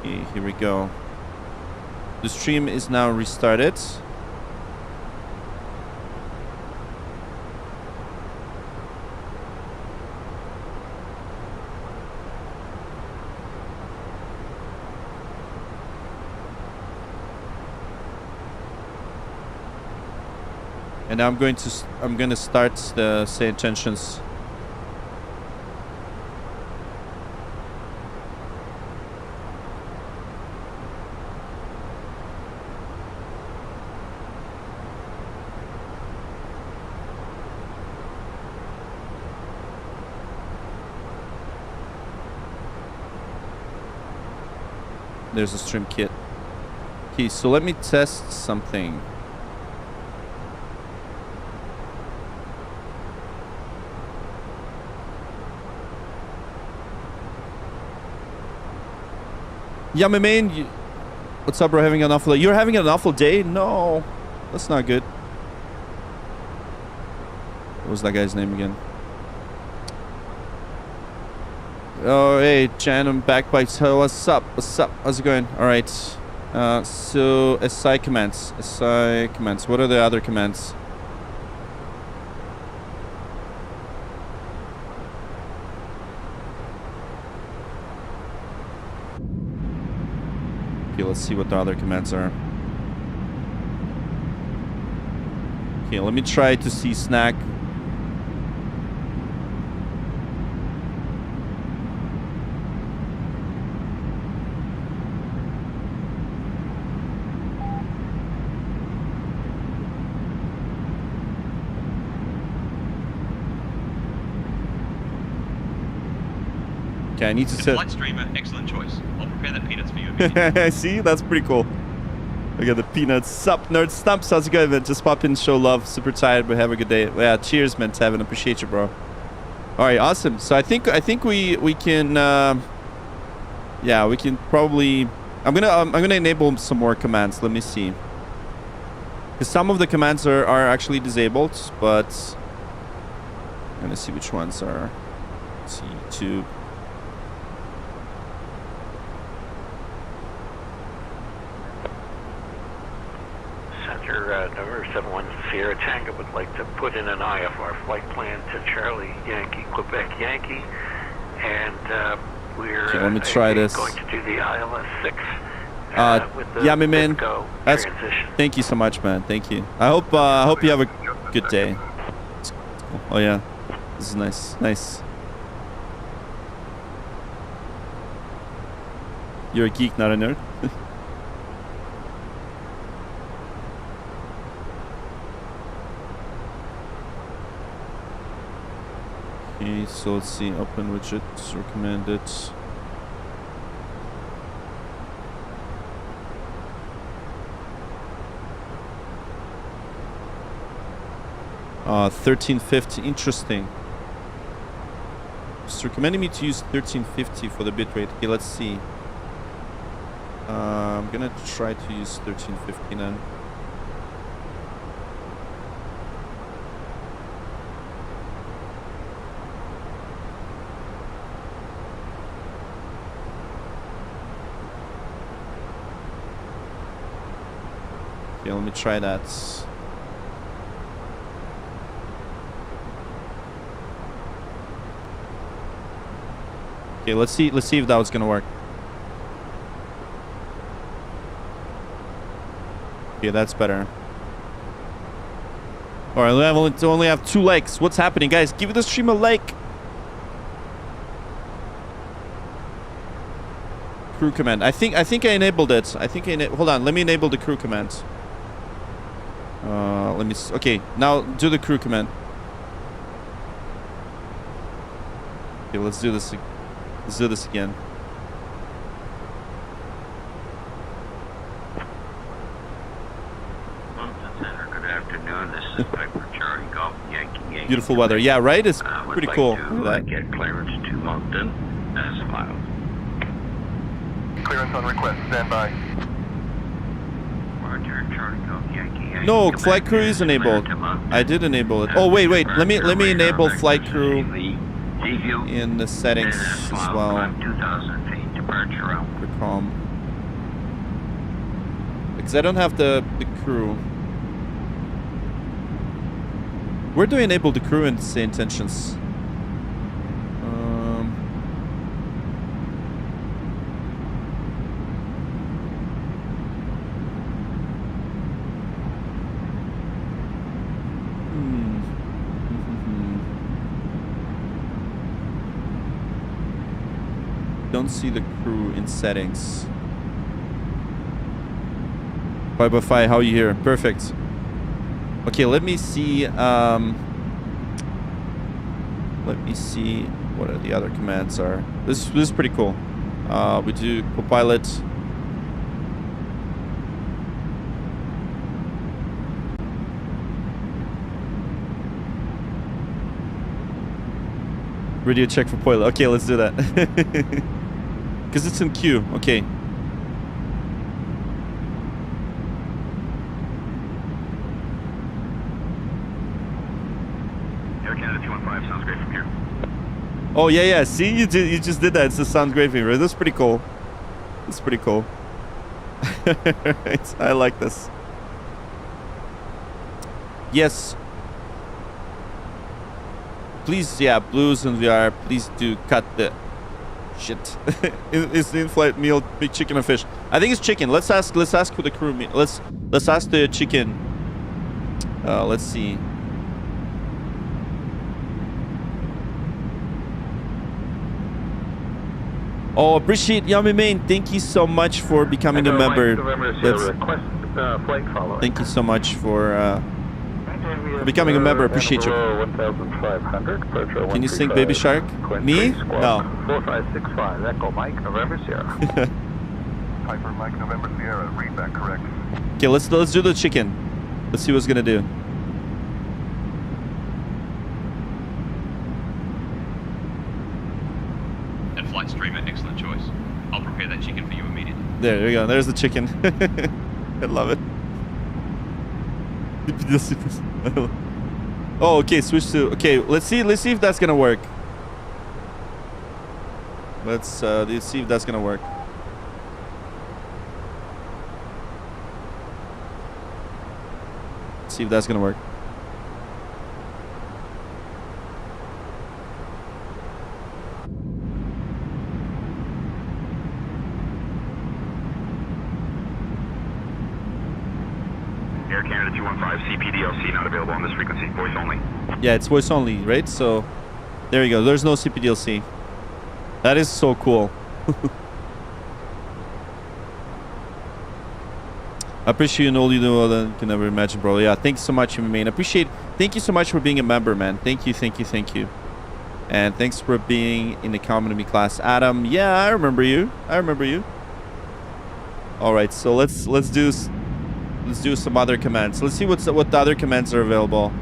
Okay, here we go. The stream is now restarted. And now I'm going to start the say intentions. There's a stream kit. Okay, so let me test something. Yeah, my main. What's up, bro? Having an awful day. You're having an awful day? No, that's not good. What was that guy's name again? Oh, hey, Jan, I'm back by. What's up? What's up? How's it going? All right. So SI commands. SI commands. What are the other commands? Okay, let's see what the other commands are. Okay, let me try to see snack. Okay, I need to set. Flight streamer, excellent choice. I'll prepare the peanuts for you. See, that's pretty cool. I got the peanuts. Sup, nerd stumps. How's it going, man? Just pop in, show love. Super tired, but have a good day. Yeah, cheers, man. Tevin, appreciate you, bro. All right, awesome. So I think we can. Yeah, we can probably. I'm gonna enable some more commands. Let me see. Because some of the commands are actually disabled, but I'm gonna see which ones are. Let's see, two. Number 71 Sierra Tango would like to put in an IFR flight plan to Charlie Yankee, Quebec Yankee, and we're okay, let me try this. Going to do the ILS 6 with the yeah, my man. That's, transition. thank you so much, man. Thank you. I hope you have a good day. Cool. Oh yeah, this is nice. Nice. You're a geek, not a nerd. Okay, so let's see, open widgets, recommended. $1350, interesting. It's recommending me to use 1350 for the bitrate. Okay, let's see. I'm gonna try to use 1350 then. Okay, let me try that. Okay, let's see if that was gonna work. Okay, that's better. All right, we only have 2 likes. What's happening, guys? Give the stream a like. Crew command. I think I enabled it. Hold on. Let me enable the crew command. Let me. Okay, now do the crew command. Okay, let's do this. Let's do this again. Good afternoon. This is Piper Charlie Golf Yankee. Beautiful weather. Yeah, right? It's pretty cool. Look at that. Get clearance to Moncton. Smile. Clearance on request. Stand by. Roger, Charlie Golf Yankee. No, flight crew is enabled. I did enable it. Oh wait. Let me enable flight crew in the settings as well. 2,000 feet departure out. For calm. Because I don't have the crew. Where do I enable the crew and say intentions? Don't see the crew in settings. 5x5, how are you here? Perfect. Okay, let me see. Let me see what are the other commands are. This is pretty cool. We do copilot. Radio check for spoiler. Okay, let's do that. Because it's in queue. Okay. Air Canada 215 sounds great from here. Oh yeah. See, you just did that. It's a sound great thing, right? That's pretty cool. That's pretty cool. I like this. Yes. Please, yeah, blues and VR. Please do cut the shit. Is the in-flight meal big chicken or fish? I think it's chicken. Let's ask for the crew meal. Let's ask the chicken. Let's see. Oh, appreciate Yummy Main. Thank you so much for becoming a member. Thank you so much for becoming a member. Appreciate you. Can you sing Baby Shark? Me? No. 4565. Echo Mike, November Sierra. Piper Mike, November Sierra. Read that correct. Okay, let's do the chicken. Let's see what's gonna do. And flight streamer, excellent choice. I'll prepare that chicken for you immediately. There you go. There's the chicken. I love it. Oh, okay. Switch to. Okay, let's see if that's gonna work. Let's see if that's gonna work. See if that's gonna work. Air Canada 215, CPDLC not available on this frequency, voice only. Yeah, it's voice only, right? So there you go. There's no CPDLC. That is so cool. I appreciate you and all you do. You can never imagine, bro. Yeah, thanks so much, man. Thank you so much for being a member, man. Thank you. And thanks for being in the economy class, Adam. Yeah, I remember you. All right, so let's do some other commands. Let's see what the other commands are available.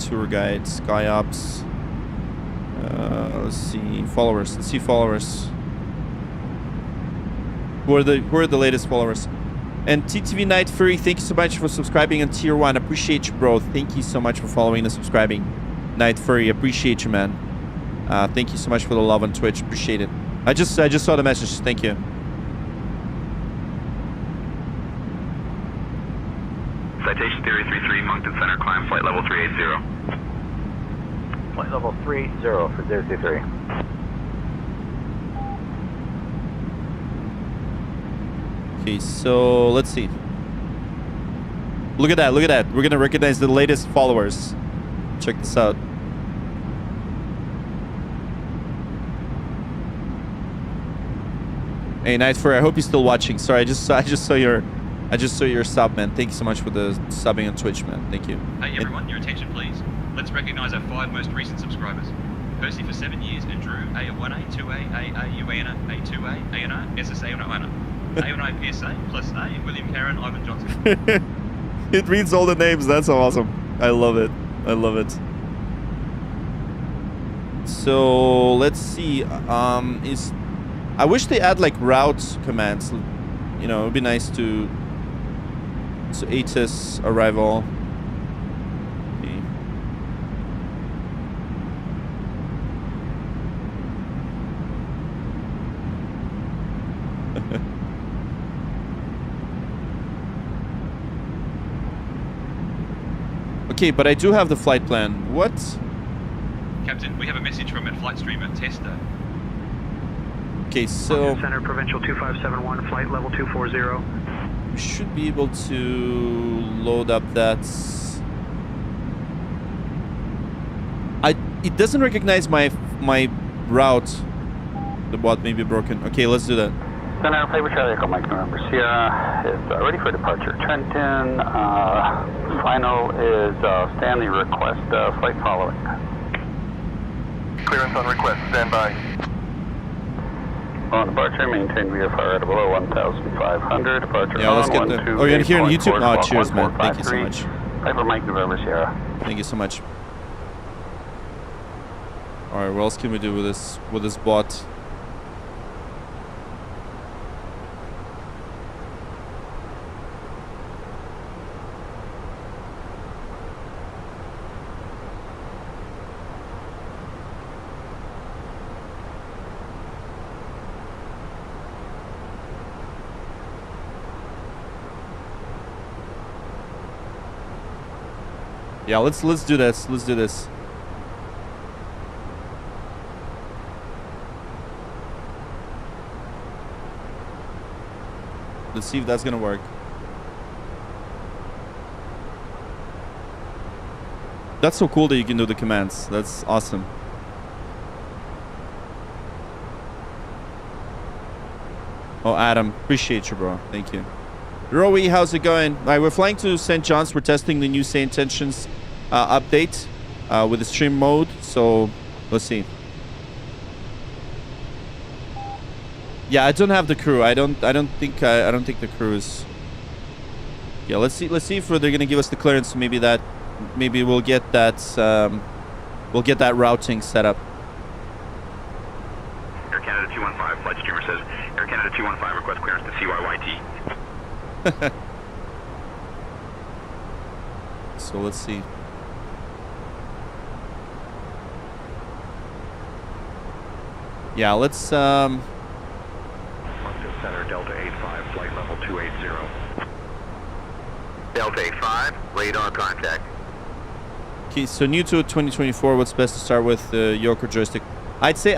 Tour guide, sky ops. Let's see followers. Who are the latest followers? And TTV Night Fury, thank you so much for subscribing on tier 1. Appreciate you, bro. Thank you so much for following and subscribing. Night Fury, appreciate you, man. Thank you so much for the love on Twitch. Appreciate it. I just saw the message. Thank you. Citation Theory 33, Moncton Center, climb flight level 380. Flight level 380 for 023. Okay, so let's see. Look at that. We're gonna recognize the latest followers. Check this out. Hey, Night Fury, I hope you're still watching. Sorry, I just saw your sub, man. Thank you so much for the subbing on Twitch, man. Thank you. Hey everyone, your attention please. Let's recognize our 5 most recent subscribers. Percy for 7 years, and Drew, A1A, 2A, AA, UANA, A2A, ANR, SSA, and ANR. A1I PSA, plus A, William Karen, Ivan Johnson. It reads all the names. That's so awesome. I love it. So let's see. I wish they add like route commands. You know, it would be nice to. So ATIS arrival. Okay. Okay, but I do have the flight plan. What? Captain, we have a message from a flight streamer tester. Okay, so Center Provincial 2571, flight level 240. we should be able to load up that. It doesn't recognize my route. The bot may be broken. Okay, let's do that. Center, Paper Charlie, Echo Mike November Sierra is ready for departure. Trenton, final is Stanley request, flight following. Clearance on request. Stand by. On departure, maintain VFR at below 1,500. Departure Yeah, let's get the. Oh, you're here on YouTube? Oh, cheers, man. Thank you so 1453. much. Paper Mike November Sierra. Thank you so much. All right, what else can we do with this bot? Yeah, let's do this. Let's do this. Let's see if that's gonna work. That's so cool that you can do the commands. That's awesome. Oh, Adam, appreciate you, bro. Thank you. Rowie, how's it going? All right, we're flying to St. John's. We're testing the new Say Intentions update with the stream mode. So let's see. Yeah, I don't have the crew. I don't think the crew is. Yeah, let's see if they're gonna give us the clearance. Maybe we'll get that routing set up. Air Canada 215, flight streamer says Air Canada 215 request clearance to CYYT. So let's see. Yeah, let's Center Delta 85, flight level 280. Delta 85, radar contact. Okay, so new to 2024. What's best to start with, yoke or joystick? I'd say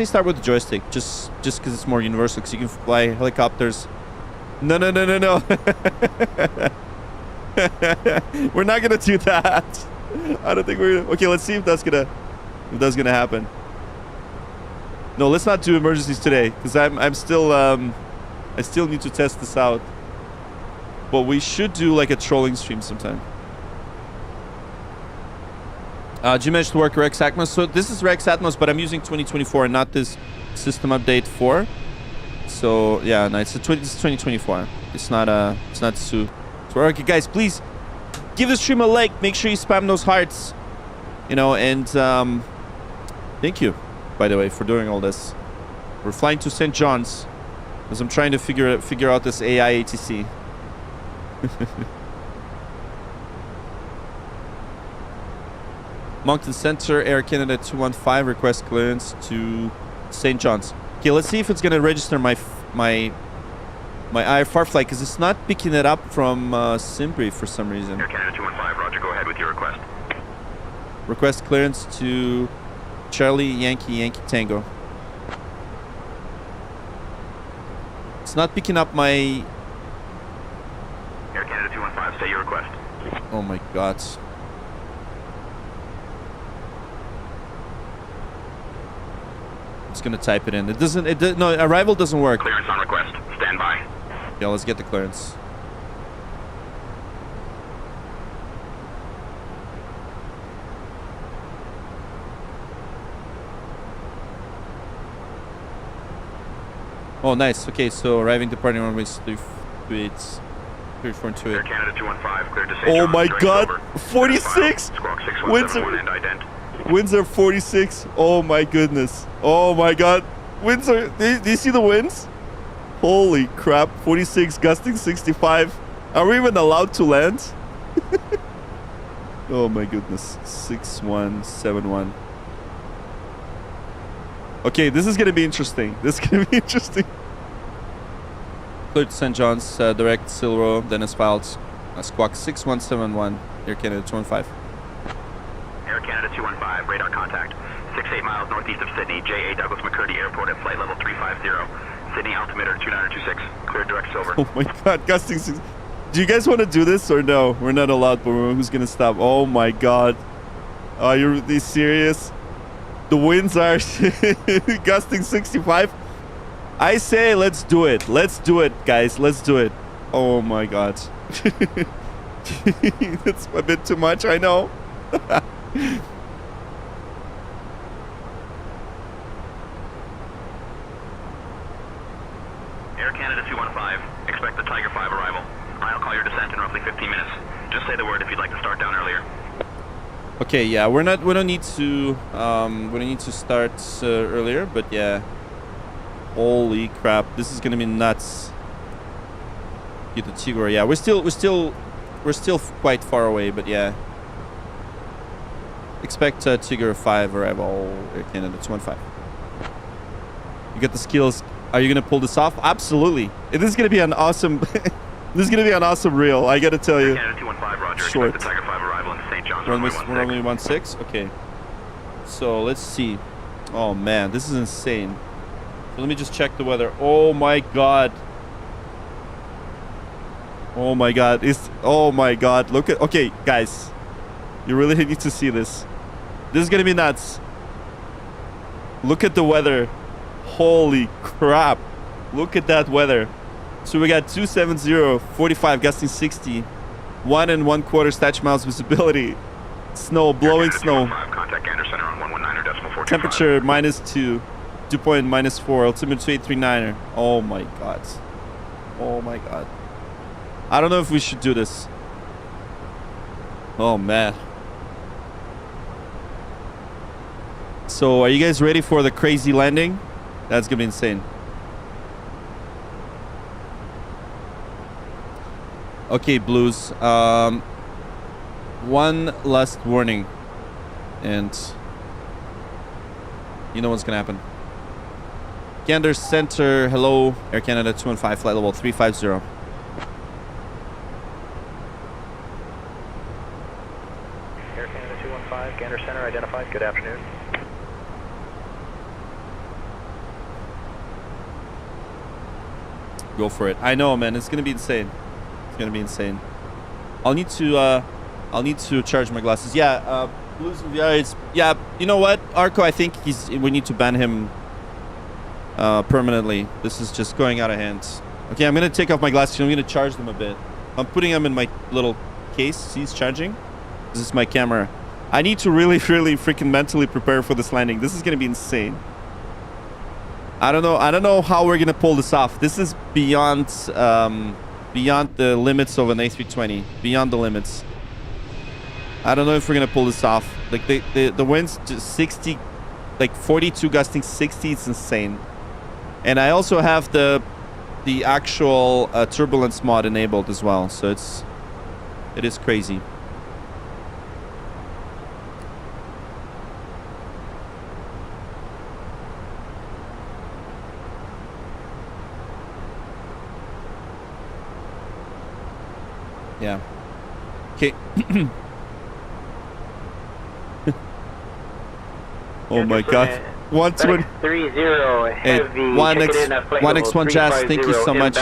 start with the joystick, just because it's more universal. Because you can fly helicopters. No. We're not gonna do that. I don't think we're gonna. Okay, let's see if that's gonna happen. No, let's not do emergencies today, because I'm still I still need to test this out. But we should do like a trolling stream sometime. Did you manage to work Rex Atmos? So this is Rex Atmos, but I'm using 2024 and not this system update 4. So yeah, no, it's 2024. It's not Sue. So okay, guys, please give the stream a like. Make sure you spam those hearts. You know, and thank you, by the way, for doing all this. We're flying to St. John's as I'm trying to figure out this AI ATC. Moncton Center, Air Canada 215 request clearance to St. John's. Okay, let's see if it's gonna register my IFR flight, because it's not picking it up from Simbrief for some reason. Air Canada 215, roger, go ahead with your request. Request clearance to Charlie Yankee Tango. It's not picking up my... Air Canada 215, say your request. Oh my god. It's gonna type it in. No, arrival doesn't work. Clearance on request. Stand by. Yeah, let's get the clearance. Oh, nice. Okay, so arriving, departing runways 328, 342. Air Canada 215, cleared to St. Oh John's, my direct god, over. 46! Squawk Winds 6171 and ident. Winds are 46. Oh my goodness. Oh my god. Winds are... Do you see the winds? Holy crap. 46, gusting 65. Are we even allowed to land? Oh my goodness. 6171. Okay, this is gonna be interesting. This is gonna be interesting. Cleared to St. John's, direct Silro, then as filed. Squawk 6171. Air Canada 215. Air Canada 215, radar contact. 68 miles northeast of Sydney, J.A. Douglas McCurdy Airport at flight level 350. Sydney altimeter 2926, clear direct over. Oh my god, gusting 6. Do you guys want to do this or no? We're not allowed, but who's gonna stop? Oh my god. Are you really serious? The winds are gusting 65. I say let's do it. Let's do it, guys. Let's do it. Oh my god. That's a bit too much, I know. Air Canada 215, expect the Tiger 5 arrival. I'll call your descent in roughly 15 minutes. Just say the word if you'd like to start down earlier. Okay, yeah, we don't need to start earlier, but yeah. Holy crap, this is gonna be nuts. Get the Tigor, yeah, we're still quite far away, but yeah. Expect Tigor 5 arrival, Air Canada 215. You got the skills. Are you gonna pull this off? Absolutely. This is gonna be an awesome. This is gonna be an awesome reel. I gotta tell you. Canada 215, Roger. Short. Expect the Tiger 5 arrival into St. John's. Runway 16. Okay. So let's see. Oh man, this is insane. So let me just check the weather. Oh my god. Oh my god. Oh my god. Look at. Okay, guys. You really need to see this. This is gonna be nuts. Look at the weather. Holy crap. Look at that weather. So we got 270, 45, gusting 60, 1 1/4 statute miles visibility. Snow, blowing snow. Contact Gander Center on 119.425. Temperature -2, dew point -4, altimeter 2839er. Oh my god. Oh my god. I don't know if we should do this. Oh man. So are you guys ready for the crazy landing? That's gonna be insane. Okay, Blues. One last warning, and you know what's gonna happen. Gander Center, hello, Air Canada 215, flight level 350. Air Canada 215, Gander Center identified. Good afternoon. Go for it. I know, man. It's gonna be insane. It's gonna be insane. I'll need to charge my glasses. Yeah, Blues. Yeah. You know what, Arco? I think we need to ban him permanently. This is just going out of hand. Okay, I'm gonna take off my glasses. I'm gonna charge them a bit. I'm putting them in my little case. See, it's charging. This is my camera. I need to really freaking mentally prepare for this landing. This is gonna be insane. I don't know how we're gonna pull this off. This is beyond the limits of an A320. Beyond the limits. I don't know if we're gonna pull this off. Like the winds just 60, like 42 gusting 60. It's insane. And I also have the actual turbulence mod enabled as well. So it is crazy. Yeah. Okay. Oh my god. 120. 30 Hey, heavy. 1x1 Jazz, thank you so much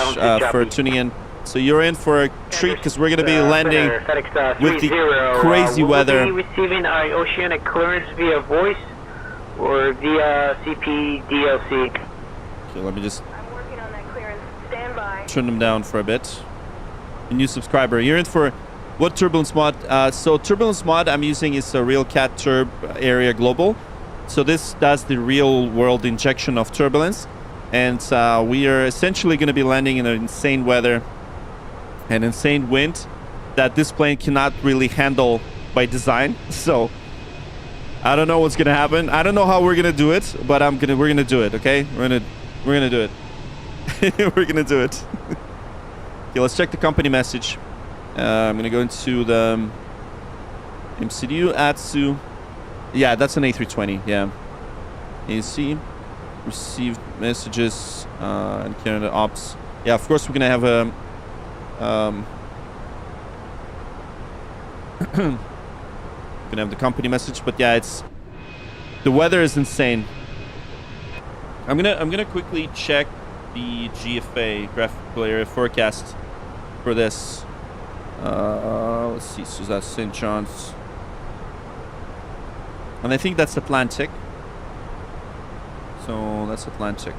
for tuning in. So you're in for a treat because we're going to be landing with the crazy weather. Will we be receiving our oceanic clearance via voice or via CPDLC? Okay, let me just I'm working on that clearance. Stand by. turn them down for a bit. A new subscriber. You're in for what turbulence mod? So turbulence mod I'm using is a Real Cat Turb Area Global. So this does the real world injection of turbulence. And we are essentially going to be landing in an insane weather, an insane wind that this plane cannot really handle by design. So I don't know what's going to happen. I don't know how we're going to do it, but we're going to do it, okay? We're going to do it. We're going to do it. Okay, let's check the company message. I'm going to go into the MCDU ATSU. Yeah, that's an A320, yeah. AC, received messages, and Canada Ops. Yeah, of course we're going to have a... Gonna have the company message, but yeah, it's the weather is insane. I'm gonna quickly check the GFA, graphical area forecast, for this. Let's see, so that's St. John's, and I think that's Atlantic. So that's Atlantic.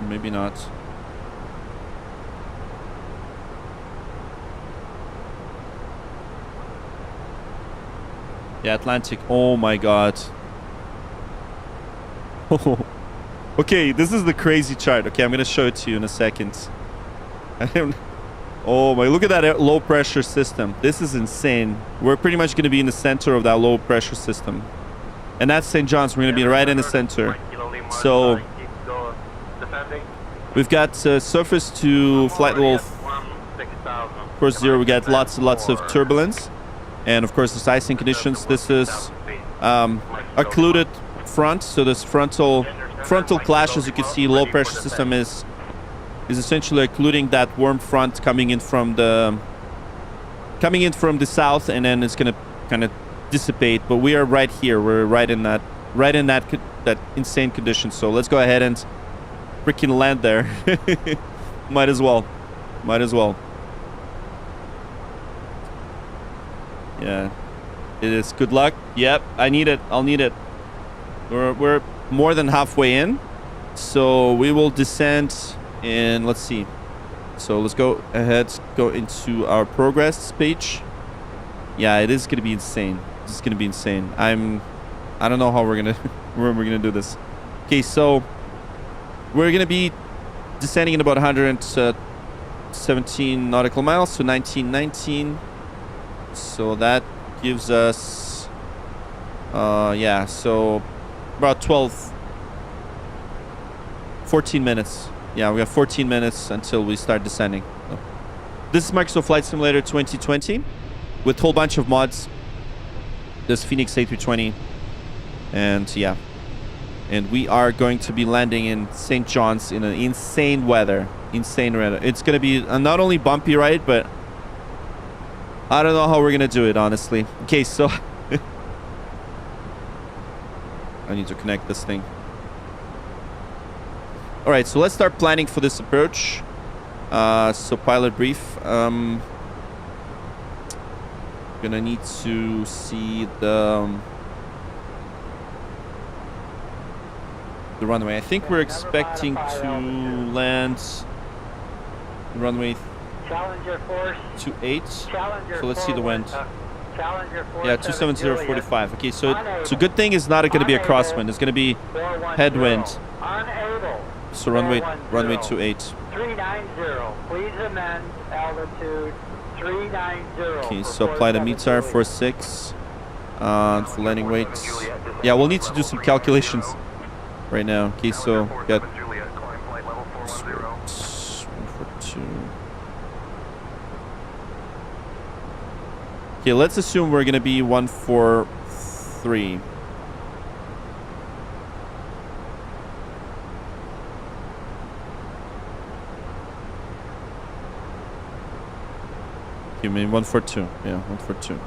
Maybe not. Yeah, Atlantic. Oh my god. Okay, this is the crazy chart. Okay, I'm gonna show it to you in a second. Oh my, look at that low pressure system. This is insane. We're pretty much gonna be in the center of that low pressure system. And that's St. John's. We're gonna be right in the center. So we've got surface to flight level course 0. We got lots and lots of turbulence. And of course, the icing conditions. This is occluded front. So this frontal clash, as you can see, low pressure system is essentially occluding that warm front coming in from the south, and then it's gonna kind of dissipate. But we are right here. We're right in that insane condition. So let's go ahead and freaking land there. Might as well. Yeah, it is. Good luck. Yep, I need it. I'll need it. We're more than halfway in, so we will descend in. Let's see. So let's go ahead, go into our progress page. Yeah, it is gonna be insane. This is gonna be insane. I don't know how we're gonna do this. Okay, so we're gonna be descending in about 117 nautical miles, so 1919. So that gives us, yeah, so about 14 minutes. Yeah, we got 14 minutes until we start descending. So this is Microsoft Flight Simulator 2020 with a whole bunch of mods. There's Fenix A320, and yeah, and we are going to be landing in St. John's in an insane weather. It's going to be a not only bumpy ride, but I don't know how we're gonna do it, honestly. Okay, so I need to connect this thing. All right, so let's start planning for this approach. So pilot brief. Gonna need to see the runway. I think we're expecting to land runway Challenger force 28. Challenger So let's see the wind. Challenger force Yeah, 270.45. Okay, so good thing is not going to be a crosswind. It's going to be headwind. Unable. So runway 28. 390. Please amend altitude 390. Okay, so apply the METAR 46 for landing weight. Yeah, we'll need to do some calculations right now. Okay, so got 142. Okay, let's assume we're gonna be 143. You mean 142? Yeah, 142.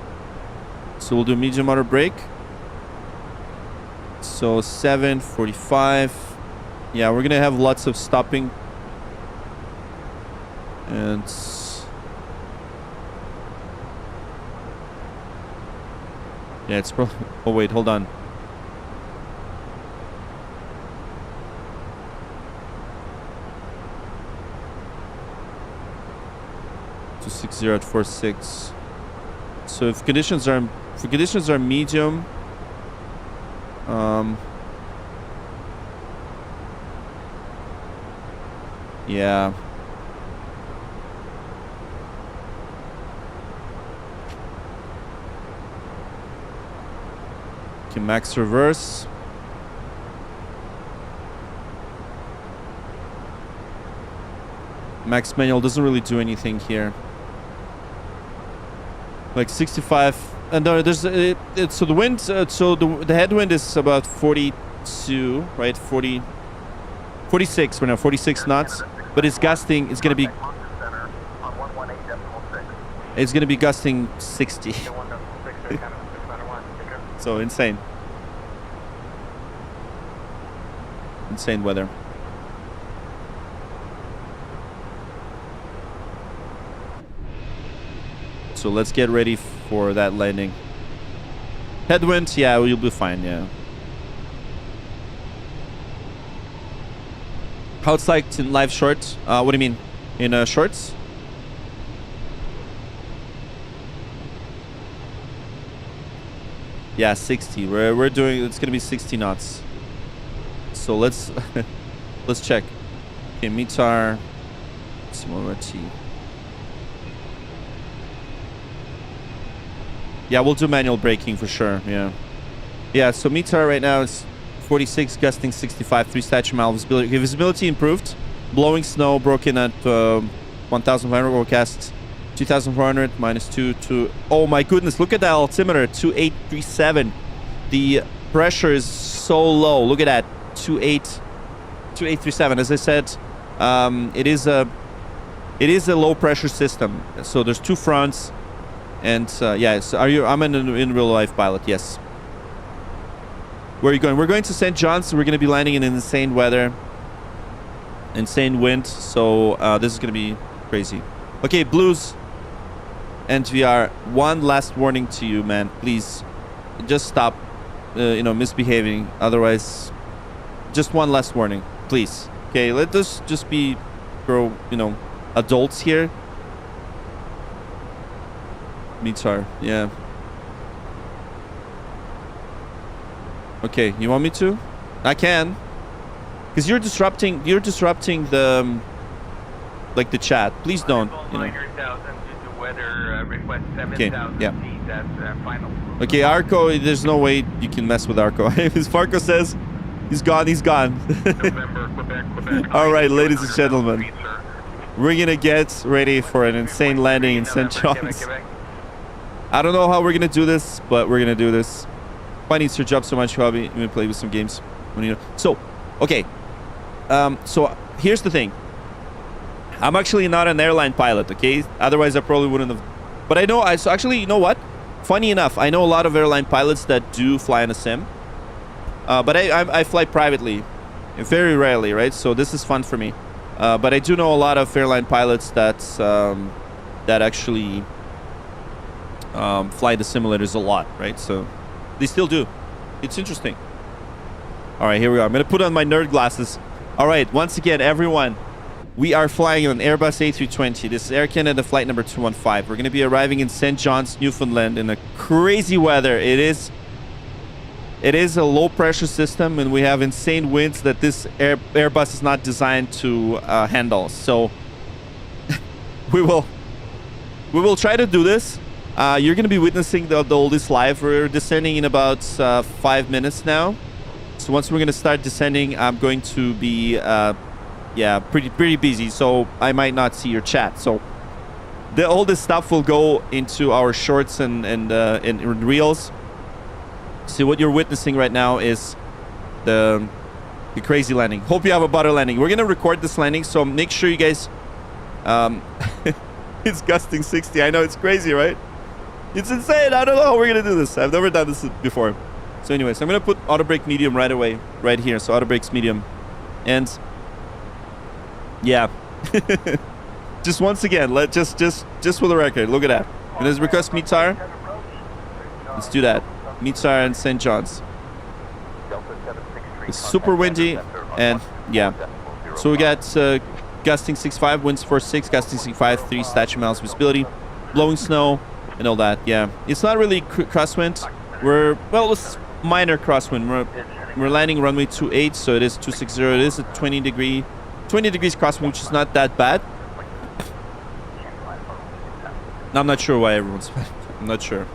So we'll do medium outer brake. So 7:45. Yeah, we're gonna have lots of stopping. And yeah, it's probably... Oh, wait, hold on. at 46. So if conditions are medium, yeah. Okay, max reverse. Max manual doesn't really do anything here. Like 65, and there's so the wind, so the headwind is about 42, right? 46 right now, 46 knots. But it's gusting. It's gonna be It's going to be gusting 60. So insane. Insane weather. So let's get ready for that landing. Headwind, yeah, you'll be fine, yeah. How it's like in live shorts? What do you mean? In shorts? Yeah, 60. We're doing, it's gonna be 60 knots. So let's let's check. Okay, METAR CYYT. Yeah, we'll do manual braking for sure. Yeah, so METAR right now is 46, gusting 65, 3 statute mile visibility. Okay, visibility improved. Blowing snow broken at 1,500 forecast. 2,400 minus 2 to... Oh my goodness, look at that altimeter, 2837. The pressure is so low. Look at that, 2837. As I said, it is a low pressure system. So there's 2 fronts, and yeah. So I'm in real life pilot. Yes. Where are you going? We're going to St. John's. We're going to be landing in insane weather, insane wind. So this is going to be crazy. Okay, Blues. NVR, one last warning to you, man. Please, just stop, misbehaving. Otherwise, just one last warning, please. Okay, let us just be, adults here. METAR, yeah. Okay, you want me to? I can, because you're disrupting the, like the chat. Please don't, Okay, yeah. Okay, Arco, there's no way you can mess with Arco. As Farco says, he's gone, he's gone. All right, ladies and gentlemen, we're gonna get ready for an insane landing in St. John's. I don't know how we're gonna do this, but we're gonna do this. Why needs your job so much, hobby? Let me play with some games. So, okay. So here's the thing. I'm actually not an airline pilot, okay? Otherwise, I probably wouldn't have. But I know, so actually, you know what? Funny enough, I know a lot of airline pilots that do fly in a sim. But I fly privately, very rarely, right? So this is fun for me. But I do know a lot of airline pilots that actually fly the simulators a lot, right? So they still do. It's interesting. All right, here we go. I'm going to put on my nerd glasses. All right, once again, everyone. We are flying on Airbus A320. This is Air Canada flight number 215. We're going to be arriving in St. John's, Newfoundland in a crazy weather. It is a low pressure system, and we have insane winds that this Airbus is not designed to handle. So we will try to do this. You're going to be witnessing the oldest live. We're descending in about 5 minutes now. So once we're going to start descending, I'm going to be yeah, pretty busy, so I might not see your chat. So all this stuff will go into our shorts and reels. So what you're witnessing right now is the crazy landing. Hope you have a butter landing. We're gonna record this landing, so make sure you guys. It's gusting 60. I know, it's crazy, right? It's insane. I don't know how we're gonna do this. I've never done this before. So anyways, I'm gonna put auto brake medium right away, right here. So auto brakes medium, and yeah. Just once again, just for the record, look at that. And let's request METAR. Let's do that. METAR and St. John's. It's super windy, and yeah. So we got gusting 65, winds force 6, gusting 65, 3 statute miles visibility, blowing snow, and all that. Yeah, it's not really crosswind. It's minor crosswind. We're landing runway 28, so it is 260. It is a 20 degrees crosswind, which is not that bad. I'm not sure why everyone's I'm not sure.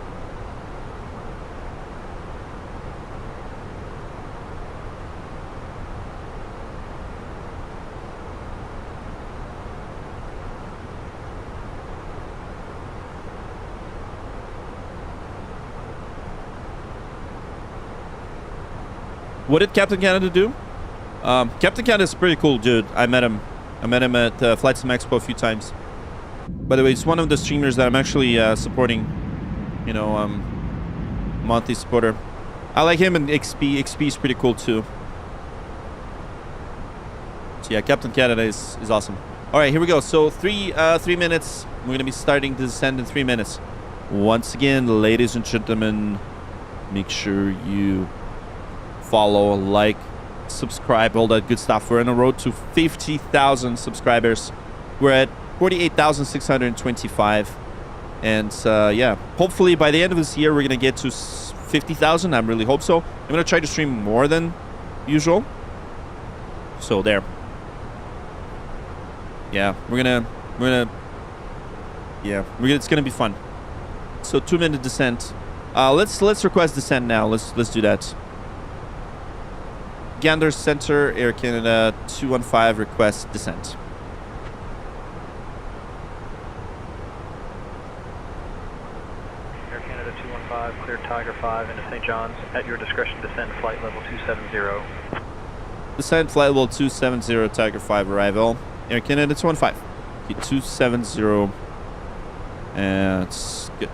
What did Captain Canada do? Captain Canada is a pretty cool dude. I met him at Flight Sim Expo a few times. By the way, it's one of the streamers that I'm actually supporting. You know, monthly supporter. I like him, and XP. XP is pretty cool too. So yeah, Captain Canada is awesome. All right, here we go. So 3 minutes. We're gonna be starting the descent in 3 minutes. Once again, ladies and gentlemen, make sure you follow, like, subscribe, all that good stuff. We're on a road to 50,000 subscribers. We're at 48,625, and yeah, hopefully by the end of this year we're gonna get to 50,000. I really hope so. I'm gonna try to stream more than usual. So there. Yeah, it's gonna be fun. So 2-minute descent. Let's request descent now. Let's do that. Gander Center, Air Canada 215, request descent. Air Canada 215, clear Tiger 5 into St. John's. At your discretion, descend flight level 270. Descent flight level 270, Tiger 5 arrival. Air Canada 215. 270. And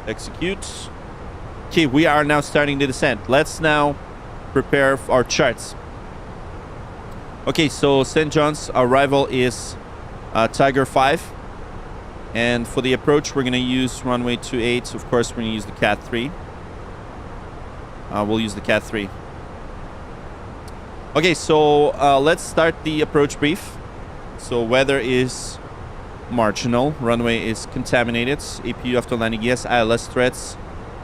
execute. Okay, we are now starting the descent. Let's now prepare our charts. Okay, so St. John's arrival is Tiger 5. And for the approach, we're going to use runway 28. Of course, we're going to use the Cat 3. We'll use the Cat 3. Okay, so let's start the approach brief. So weather is marginal. Runway is contaminated. APU after landing, yes. ILS threats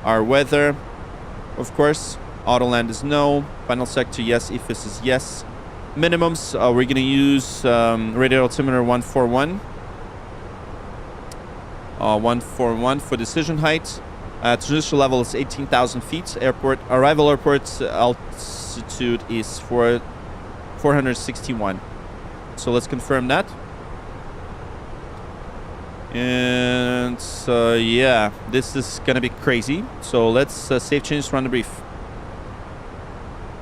are weather. Of course, auto land is no. Final sector, yes. EFIS is yes. Minimums, we're going to use radar altimeter 141. 141 for decision height. Transition level is 18,000 feet. Arrival airport altitude is 461. So let's confirm that. And yeah, this is going to be crazy. So let's save changes, run the brief.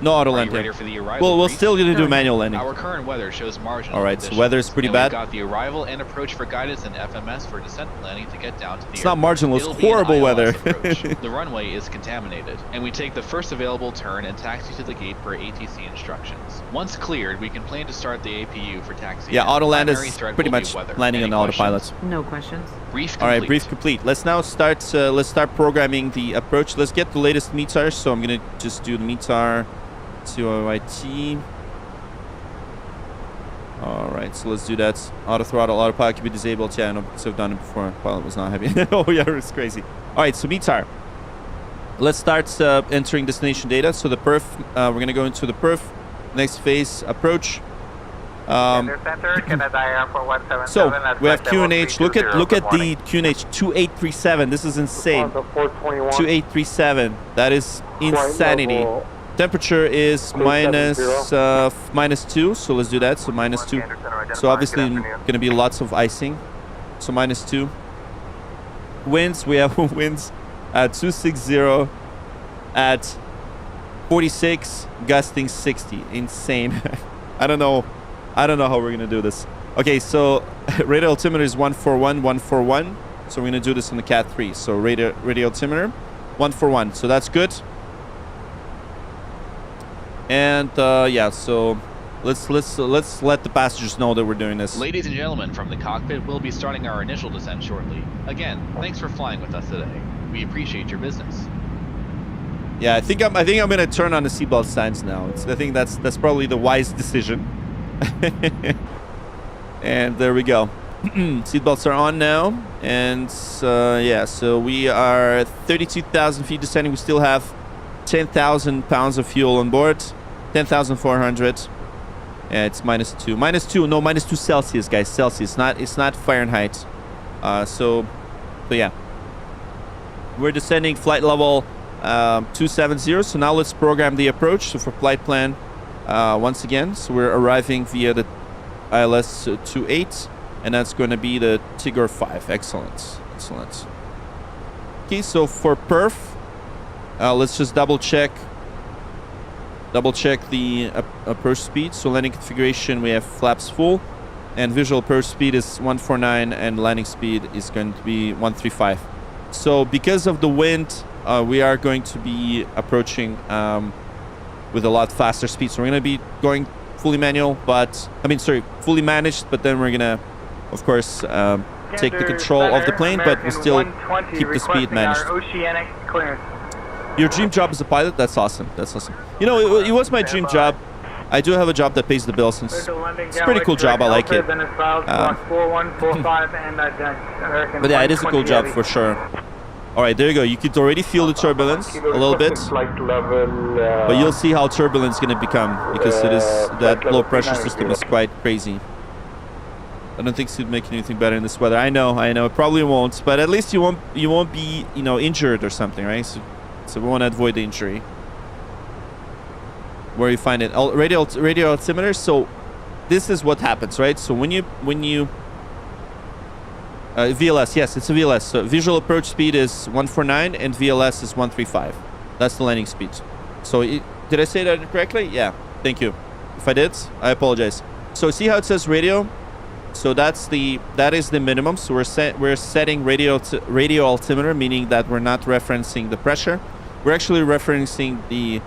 No auto landing. Ready for the arrival We're brief? still going to do manual landing. Our current weather shows marginal All right, so conditions, weather is pretty and bad. We've got the arrival and approach for guidance and FMS for descent and landing to get down to the It's not airport. marginal, it's It'll be an horrible ILS weather. approach. The runway is contaminated, and we take the first available turn and taxi to the gate per ATC instructions. Once cleared, we can plan to start the APU for taxi. Yeah, auto land Primary is threat pretty will be much weather. landing Any on autopilot. questions? No questions. Brief All complete. right, brief complete. Let's now start. Let's start programming the approach. Let's get the latest METAR. So I'm gonna just do the METAR, CYYT. All right, so let's do that. Auto throttle, autopilot can be disabled. Yeah, I know because I've done it before. Pilot was not happy. Oh yeah, it's crazy. All right, so METAR. Let's start entering destination data. So the perf, we're gonna go into the perf. Next phase, approach. So we have QNH. Look at the QNH 2837. This is insane. 2837. That is insanity. Temperature is -2. So let's do that. So -2. So obviously gonna be lots of icing. So -2. Winds. We have winds at 260 at 46, gusting 60. Insane. I don't know how we're gonna do this. Okay, so radar altimeter is 141, 141. So we're gonna do this on the Cat 3. So radar altimeter 141. So that's good. And yeah, so let's let the passengers know that we're doing this. Ladies and gentlemen, from the cockpit, we'll be starting our initial descent shortly. Again, thanks for flying with us today. We appreciate your business. Yeah, I think I'm gonna turn on the seatbelt signs now. I think that's probably the wise decision. And there we go. Seatbelts are on now, and yeah, so we are 32,000 feet descending. We still have 10,000 pounds of fuel on board. 10,400. Yeah, it's -2. -2. No, -2 Celsius, guys. Celsius. It's not Fahrenheit. So yeah, we're descending flight level 270. So now let's program the approach. So for flight plan, once again, so we're arriving via the ILS 28, and that's going to be the Tigor 5. Excellent. Okay, so for perf, let's just double check the approach speed. So landing configuration, we have flaps full, and visual approach speed is 149, and landing speed is going to be 135. So because of the wind, we are going to be approaching with a lot faster speed. So we're going to be going fully manual, but fully managed, but then we're going to, of course, take the control of the plane, but we still keep the speed managed. Oceanic clearance. Your dream job as a pilot? That's awesome. That's awesome. You know, it was my dream job. I do have a job that pays the bills. It's a pretty cool job. I like it. But yeah, it is a cool job for sure. All right, there you go. You could already feel the turbulence a little bit, but you'll see how turbulent it's going to become because it is that low pressure system is quite crazy. I don't think it's making anything better in this weather. I know. It probably won't, but at least you won't be, you know, injured or something, right? So we want to avoid the injury. Where you find it, radio altimeter. So this is what happens, right? So when you VLS, yes, it's a VLS. So visual approach speed is 149 and VLS is 135. That's the landing speed. So did I say that correctly? Yeah. Thank you. If I did, I apologize. So see how it says radio? So that is the minimum. So we're setting radio altimeter, meaning that we're not referencing the pressure. We're actually referencing the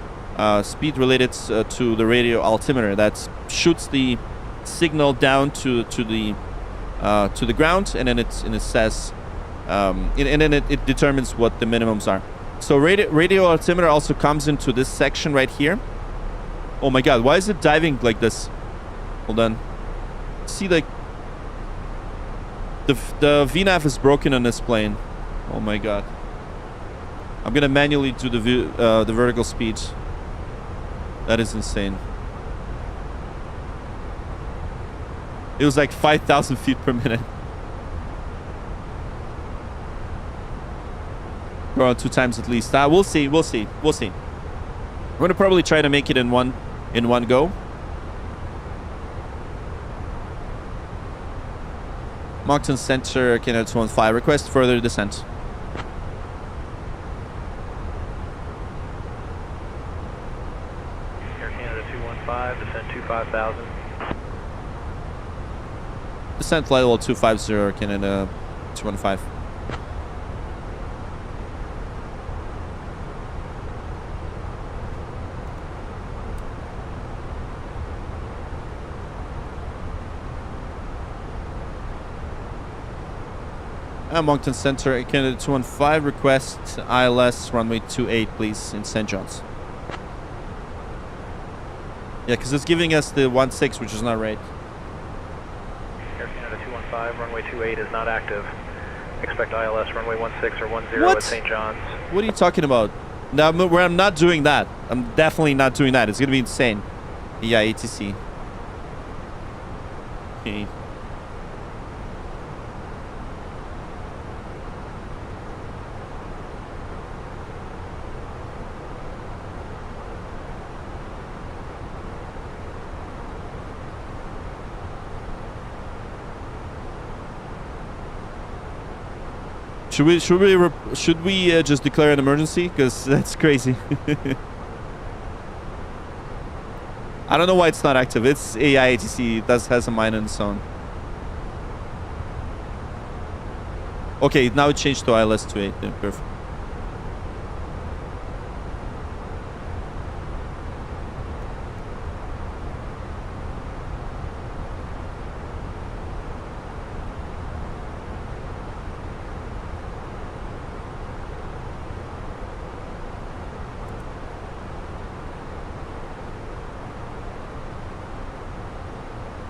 speed related to the radio altimeter that shoots the signal down to the ground, and then it says and then it determines what the minimums are. So radio altimeter also comes into this section right here. Oh my god, why is it diving like this? Hold on. See, like the VNAV is broken on this plane. Oh my god. I'm gonna manually do the vertical speed. That is insane. It was like 5,000 feet per minute. Around 2 times at least. We'll see. We're gonna probably try to make it in one go. Moncton Center, Canada 215. Request further descent. Air Canada 215, descend 25,000. Descent flight level 250, Canada 215. Moncton Center, Canada 215, request ILS runway 28, please, in St. John's. Yeah, because it's giving us the 16, which is not right. Air Canada 215, runway 28 is not active. Expect ILS runway 16 or 10 What? at St. John's. What are you talking about? No, I'm not doing that. I'm definitely not doing that. It's going to be insane. Yeah, ATC. Okay. Should we just declare an emergency? Because that's crazy. I don't know why it's not active. It's AI ATC. It has a mind on its own. Okay, now it changed to ILS 28. Yeah, perfect.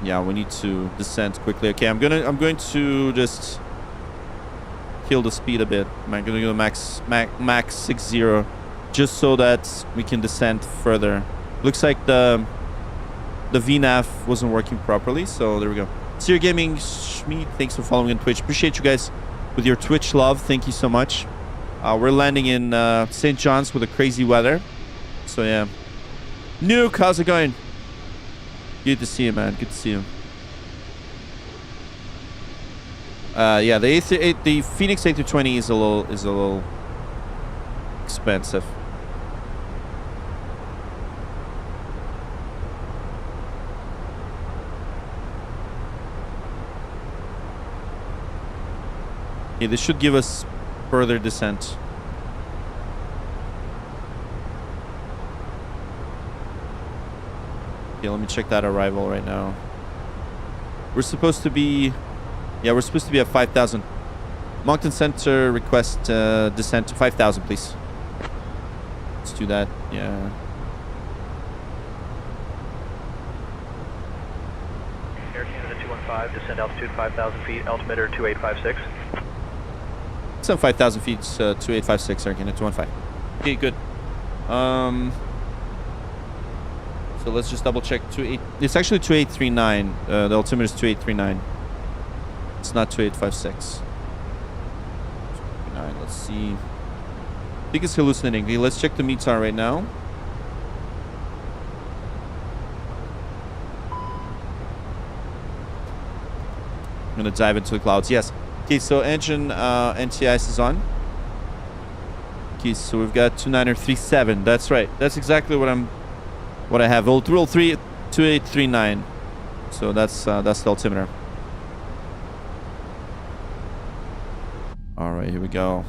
Yeah, we need to descend quickly. Okay, I'm going to just kill the speed a bit. I'm going to go max 60, just so that we can descend further. Looks like the VNAV wasn't working properly, so there we go. Sir Gaming Schmied, thanks for following on Twitch. Appreciate you guys with your Twitch love. Thank you so much. We're landing in St. John's with the crazy weather. So yeah. Nuke, how's it going? Good to see you, man. Good to see you. Yeah, the Fenix A320 is a little expensive. Okay, this should give us further descent. Okay, let me check that arrival right now. We're supposed to be... Yeah, we're supposed to be at 5,000. Moncton Center request descent to 5,000, please. Let's do that. Yeah. Air Canada 215, descend altitude 5,000 feet, altimeter 2856. Some 5,000 feet, 2856, Air Canada 215. Okay, good. So let's just double check. It's actually 2839. The altimeter is 2839. It's not 2856. Let's see. I think it's hallucinating. Okay, let's check the METAR right now. I'm gonna dive into the clouds. Yes. Okay, so engine NTIS is on. Okay, so we've got 2937. That's right. That's exactly what I have. Roll 3 2839. So that's the altimeter. All right, here we go.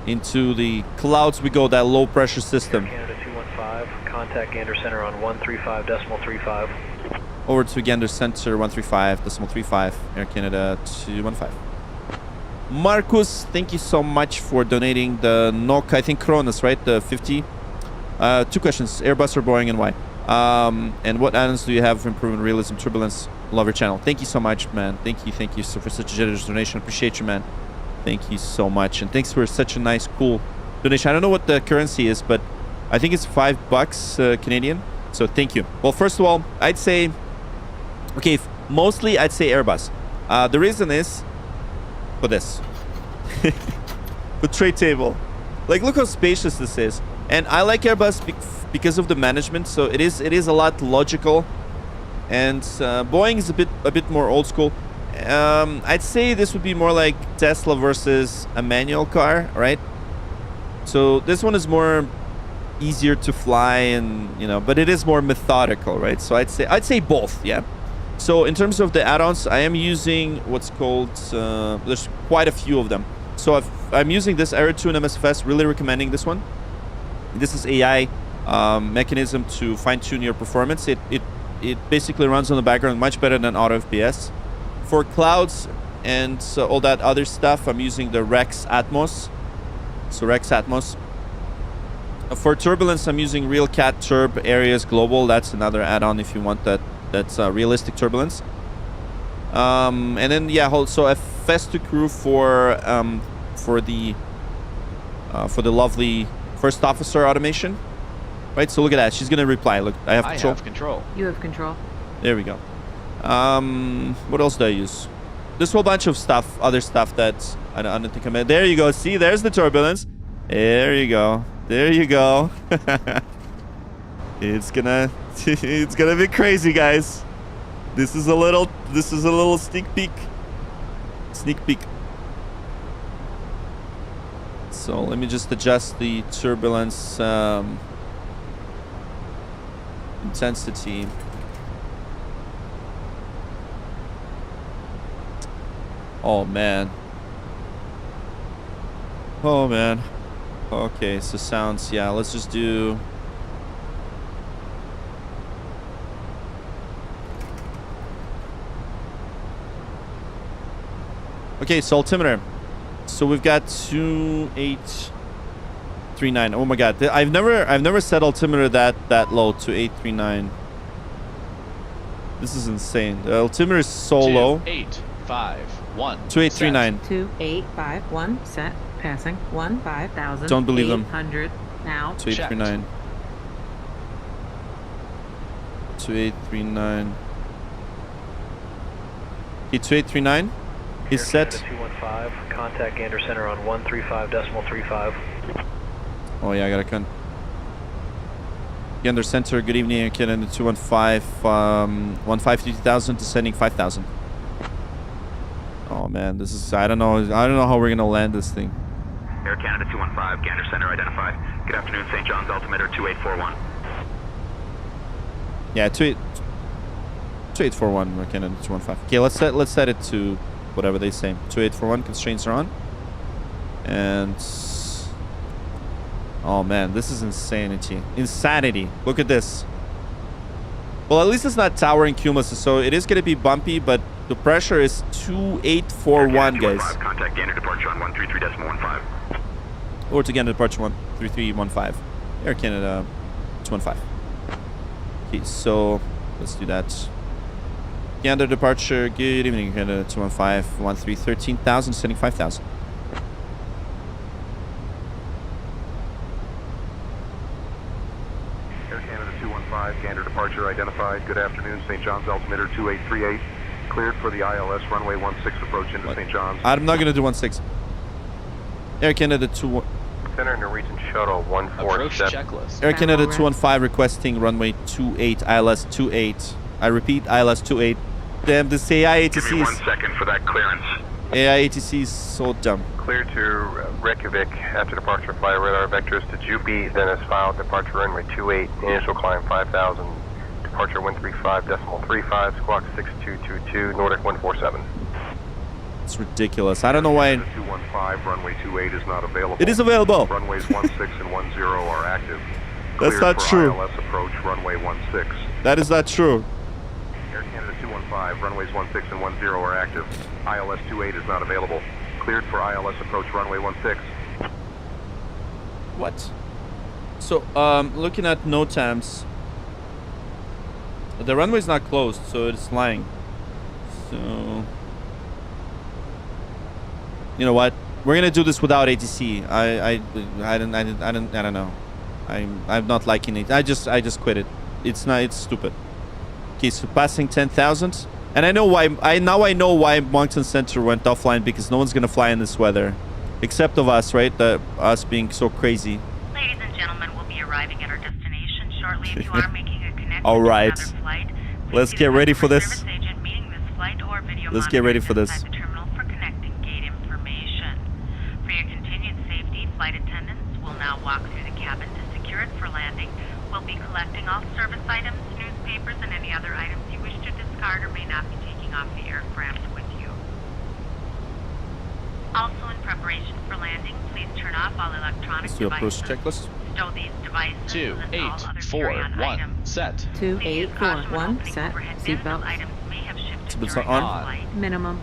Into the clouds we go. That low pressure system. Air Canada 215, contact Gander Center on 135.35. Over to Gander Center 135.35. Air Canada 215. Marcus, thank you so much for donating the NOK, I think Kronos, right? The 50. 2 questions: Airbus or Boeing, and why? And what add-ons do you have for improving realism, turbulence? Love your channel. Thank you so much, man. Thank you so for such a generous donation. Appreciate you, man. Thank you so much, and thanks for such a nice, cool donation. I don't know what the currency is, but I think it's $5 Canadian. So thank you. Well, first of all, I'd say, okay, mostly I'd say Airbus. The reason is for this, the tray table. Like, look how spacious this is. And I like Airbus because of the management. So it is a lot logical. And Boeing is a bit more old school. I'd say this would be more like Tesla versus a manual car, right? So this one is more easier to fly, and but it is more methodical, right? So I'd say both, yeah. So in terms of the add-ons, I am using what's called there's quite a few of them. So I'm using this Aero2 and MSFS. Really recommending this one. This is AI mechanism to fine-tune your performance. It basically runs on the background much better than Auto FPS. For clouds and all that other stuff, I'm using the Rex Atmos. So Rex Atmos. For turbulence, I'm using RealCat Turb Areas Global. That's another add-on if you want that's realistic turbulence. And then yeah, also a Festu Crew for the lovely first officer automation. Right, so look at that. She's gonna reply. Look, I have control. You have control. There we go. What else do I use? There's a whole bunch of stuff, other stuff that I don't think I'm in. There you go. See, there's the turbulence. There you go. There you go. It's gonna be crazy, guys. This is a little sneak peek. So let me just adjust the turbulence intensity. Oh man. Okay, so sounds, yeah, let's just do okay, so altimeter. So we've got 2839. Oh my god. I've never set altimeter that low, 2839. This is insane. The altimeter is so low. 2851. 2839. 2851 set. Passing 15,000. Don't believe them. 800 now. 2839. 2839. Okay, 2839 is set. 215, contact Gander Center on 135.35. Oh yeah, I gotta Gander Center, good evening, Canada 215, 150,000 descending 5,000. Oh man, this is, I don't know how we're gonna land this thing. Air Canada 215, Gander Center identified. Good afternoon, St. John's altimeter 2841. Yeah, 2841, Canada 215. Okay, let's set it to whatever they say. 2841 constraints are on. And oh man, this is insanity. Insanity. Look at this. Well, at least it's not towering cumulus, so it is going to be bumpy, but the pressure is 2841, guys. Contact Gander departure on 133.15. Or to Gander departure 13315. Air Canada 215. Okay, so let's do that. Gander departure, good evening, Canada 215, 13, 13,000, sending 5,000. Air Canada 215, Gander departure identified. Good afternoon, St. John's altimeter 2838. Cleared for the ILS runway 16 approach into St. John's. I'm not going to do 16. Air Canada 2... Center Norwegian Shuttle 147. Approach checklist. Air Canada 215 requesting runway 28, ILS 28. I repeat, ILS 28. Damn, this AI ATC Give me 1 is... second for that clearance. AI ATC is so dumb. Clear to Reykjavik after departure. Fly radar vectors to Jupi. Then as filed. Departure runway 28. Initial climb 5,000. Departure 135.35. Squawk 6222. Nordic 147. It's ridiculous. I don't know why... 215, runway 28 is not available. It is available. Runways 16 and 10 are active. That's Cleared not for true. ILS approach runway 16. That is not true. Air Canada 215, runways 16 and 10 are active. ILS 28 is not available. Cleared for ILS approach runway 16. What? So, looking at NOTAMs, the runway is not closed, so it's lying. So, you know what? We're gonna do this without ATC. I don't know. I'm not liking it. I just quit it. It's stupid. Okay, so passing 10,000, and I know why. I know why Moncton Center went offline, because no one's gonna fly in this weather, except of us, right? Us being so crazy. Ladies and gentlemen, we'll be arriving at our destination shortly. If you are making a connection All right. to another flight, Let's get ready for this. service agent meeting this flight or video Let's get ready for this. inside the terminal for connecting gate information. For your continued safety, flight attendants will now walk through the cabin to secure it for landing. We'll be collecting all service items, newspapers, and any other items you wish to discard or may not be taking off the aircraft with you. Also, in preparation for landing, please turn off all electronic Let's do devices. approach checklist. Stow these devices. 2, list 8, all other 4, carry-on 1, items. set. 2, Please 8, 4, caution when 1, opening set. overhead bins, as Seatbelts. items may have shifted Seatbelts during are the on. flight. Minimum.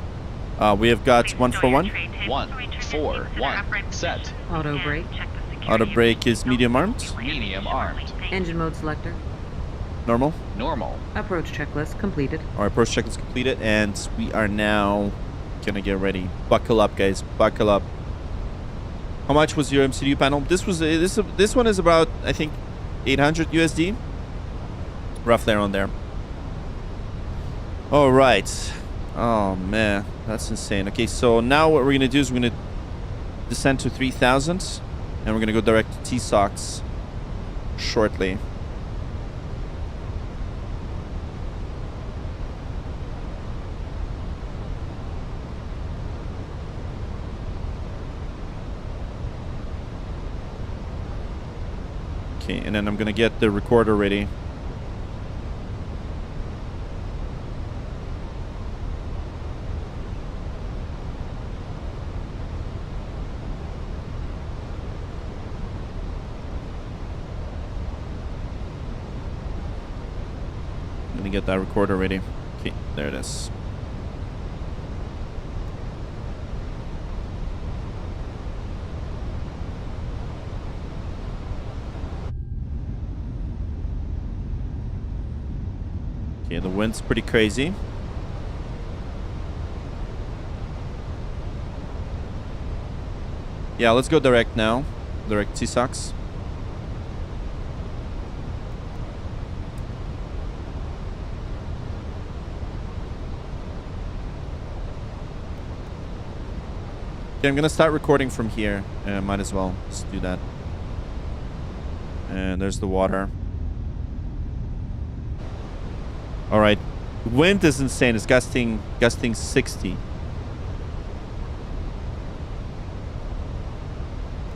We have got Please stow 141. your tray tables 1, or return your 4, seats to their 1, upright set. position. Auto And brake. check the security Auto brake is information medium armed. before you land Medium shortly. armed. Thank you. Engine mode selector. Normal. Normal. Approach checklist completed. Our approach check is completed, and we are now gonna get ready. Buckle up, guys. Buckle up. How much was your MCU panel? This one is about, I think, 800 USD, roughly around there. All right. Oh man, that's insane. Okay, so now what we're gonna do is we're gonna descend to 3,000, and we're gonna go direct to T-SOX shortly. Okay, and then I'm gonna get the recorder ready. I'm gonna get that recorder ready. Okay, there it is. Okay, the wind's pretty crazy. Yeah, let's go direct now. Direct T-SOX. Okay, I'm gonna start recording from here. Might as well just do that. And there's the water. All right, wind is insane. It's gusting 60.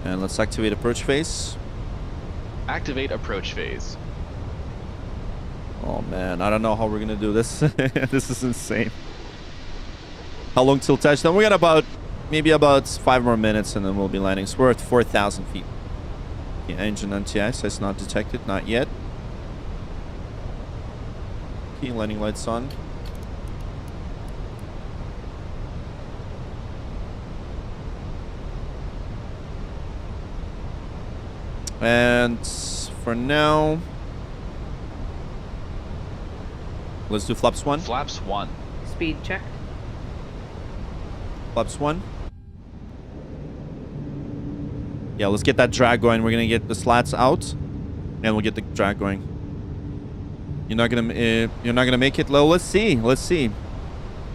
And let's activate approach phase. Activate approach phase. Oh man, I don't know how we're gonna do this. This is insane. How long till touchdown? We got maybe about 5 more minutes and then we'll be landing. So we're at 4,000 feet. The engine anti-ice has not detected, not yet. Okay, landing lights on. And for now, let's do flaps 1. Flaps 1. Speed checked. Flaps 1. Yeah, let's get that drag going. We're gonna get the slats out, and we'll get the drag going. You're not gonna make it low. Let's see. Let's see.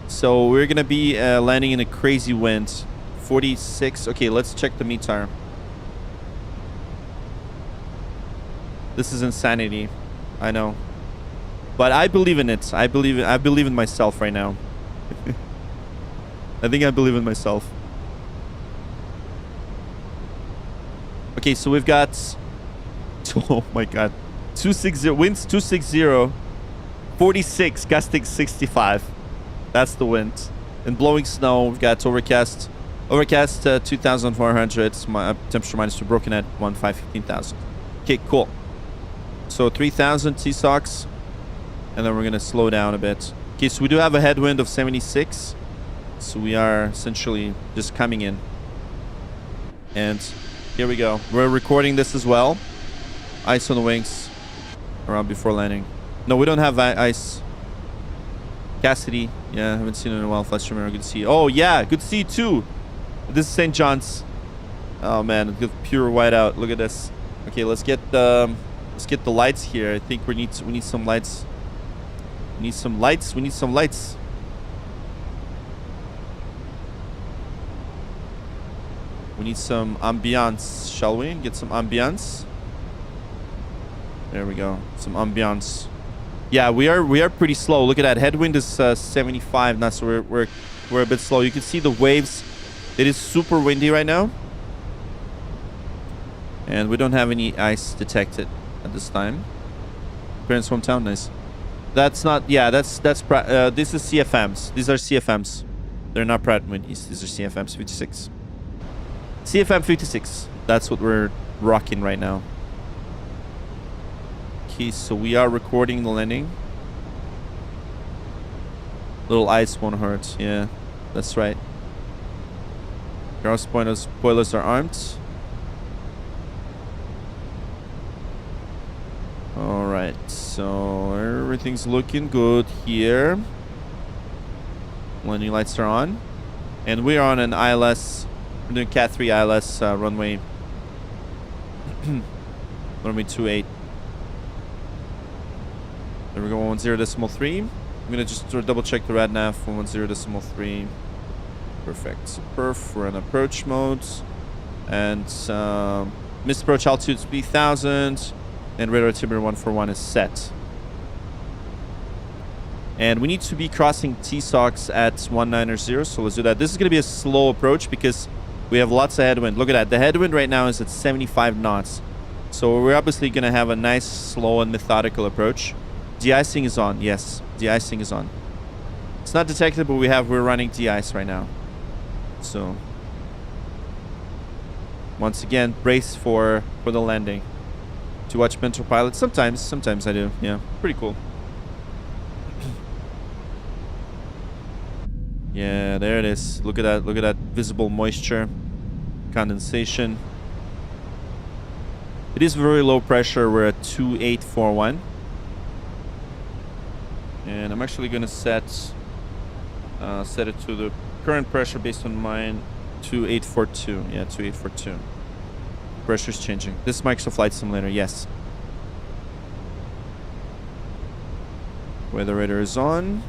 So we're gonna be landing in a crazy wind. 46. Okay, let's check the METAR. This is insanity. I know. But I believe in it. I believe in myself right now. I think I believe in myself. Okay, so we've got... Oh my god. 260, winds 260, 46, gusting 65. That's the wind. And blowing snow, we've got overcast 2,400. Temperature minus 2, broken at 15,000. Okay, cool. So 3,000 T-SOX. And then we're going to slow down a bit. Okay, so we do have a headwind of 76. So we are essentially just coming in. And here we go. We're recording this as well. Ice on the wings. Around before landing. No, we don't have ice. Cassidy. Yeah, I haven't seen it in a while. Flash Romero, good to see you. Oh, yeah, good to see you too. This is St. John's. Oh, man, pure whiteout. Look at this. Okay, let's get the lights here. I think we need some lights. We need some lights. We need some lights. We need some ambiance, shall we? Get some ambiance. There we go. Some ambiance. Yeah, we are pretty slow. Look at that. Headwind is 75 knots, so we're a bit slow. You can see the waves. It is super windy right now. And we don't have any ice detected at this time. Parents' hometown, nice. That's not, yeah, this is CFMs. These are CFMs. They're not Pratt & Whitney's. These are CFMs 56. CFM 56. That's what we're rocking right now. Okay, so we are recording the landing. Little ice won't hurt. Yeah, that's right. Ground spoilers are armed. Alright, so everything's looking good here. Landing lights are on. And we're on an ILS. We're doing Cat 3 ILS runway. Runway 28. There we go, 10.3. I'm gonna just double check the rad nav for 10.3. Perfect. So we're in approach mode. And missed approach altitude 3,000. And radar altimeter 141 is set. And we need to be crossing T-SOX at 190, so let's do that. This is going to be a slow approach because we have lots of headwind. Look at that. The headwind right now is at 75 knots. So we're obviously going to have a nice, slow, and methodical approach. De-icing is on. Yes, de-icing is on. It's not detected, but we're running de-ice right now. So once again, brace for the landing. To watch Mentor Pilot? Sometimes I do. Yeah, pretty cool. Yeah, there it is. Look at that. Look at that visible moisture, condensation. It is very low pressure. We're at 2841. And I'm actually going to set it to the current pressure based on mine, 2842. Yeah, 2842. Pressure's changing. This is Microsoft Flight Simulator, yes. Weather radar is on.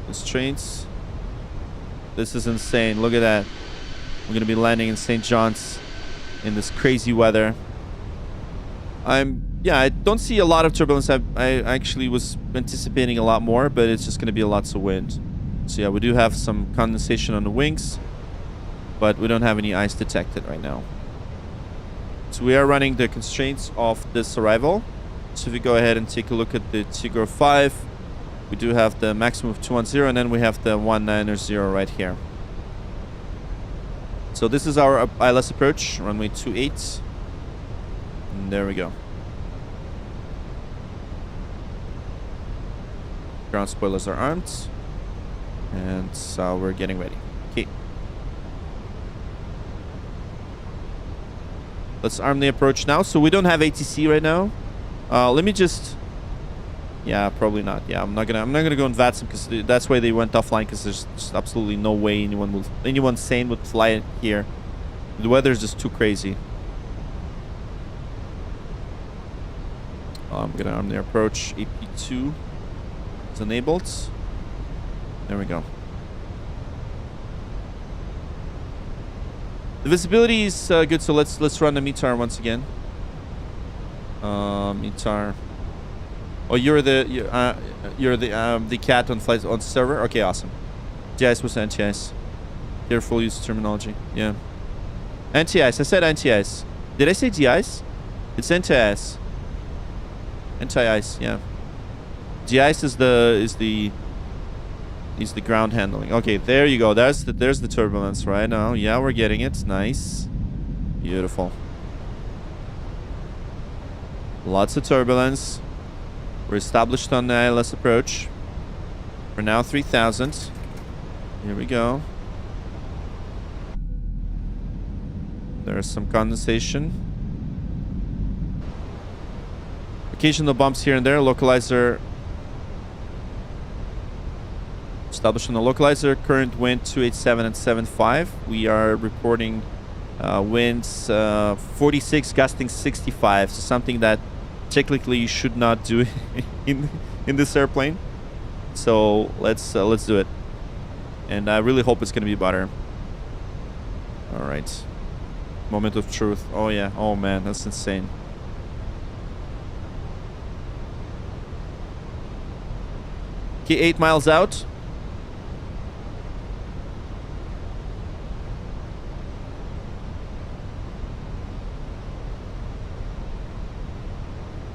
Constraints. This is insane. Look at that. We're gonna be landing in St. John's in this crazy weather. I don't see a lot of turbulence. I actually was anticipating a lot more, but it's just gonna be lots of wind. So yeah, we do have some condensation on the wings, but we don't have any ice detected right now. So we are running the constraints of this arrival. So if we go ahead and take a look at the Tigor 5, We do have the maximum of 210, and then we have the 190 right here. So this is our ILS approach, runway 28. And there we go. Ground spoilers are armed. And so we're getting ready. Okay. Let's arm the approach now. So we don't have ATC right now. Let me just... Yeah, probably not. Yeah, I'm not gonna go in VATSIM because that's why they went offline, because there's just absolutely no way anyone sane would fly here. The weather is just too crazy. I'm gonna arm the approach. AP2 is enabled. There we go. The visibility is good, so let's run the METAR once again. METAR. Oh, you're the cat on flight on server. Okay, awesome. GIS was anti-ice. Careful use of terminology. Yeah. Anti-ice. I said anti-ice. Did I say GIS? It's anti-ice. Anti-ice. Yeah. GIS is the ground handling. Okay, there you go. There's the turbulence right now. Yeah, we're getting it. Nice. Beautiful. Lots of turbulence. We're established on the ILS approach. We're now 3,000. Here we go. There's some condensation. Occasional bumps here and there. Localizer. Established on the localizer. Current wind 287 and 75. We are reporting winds 46, gusting 65. So something that technically you should not do in this airplane. So let's do it. And I really hope it's gonna be better. All right. Moment of truth. Oh yeah. Oh man, that's insane. Okay, 8 miles out.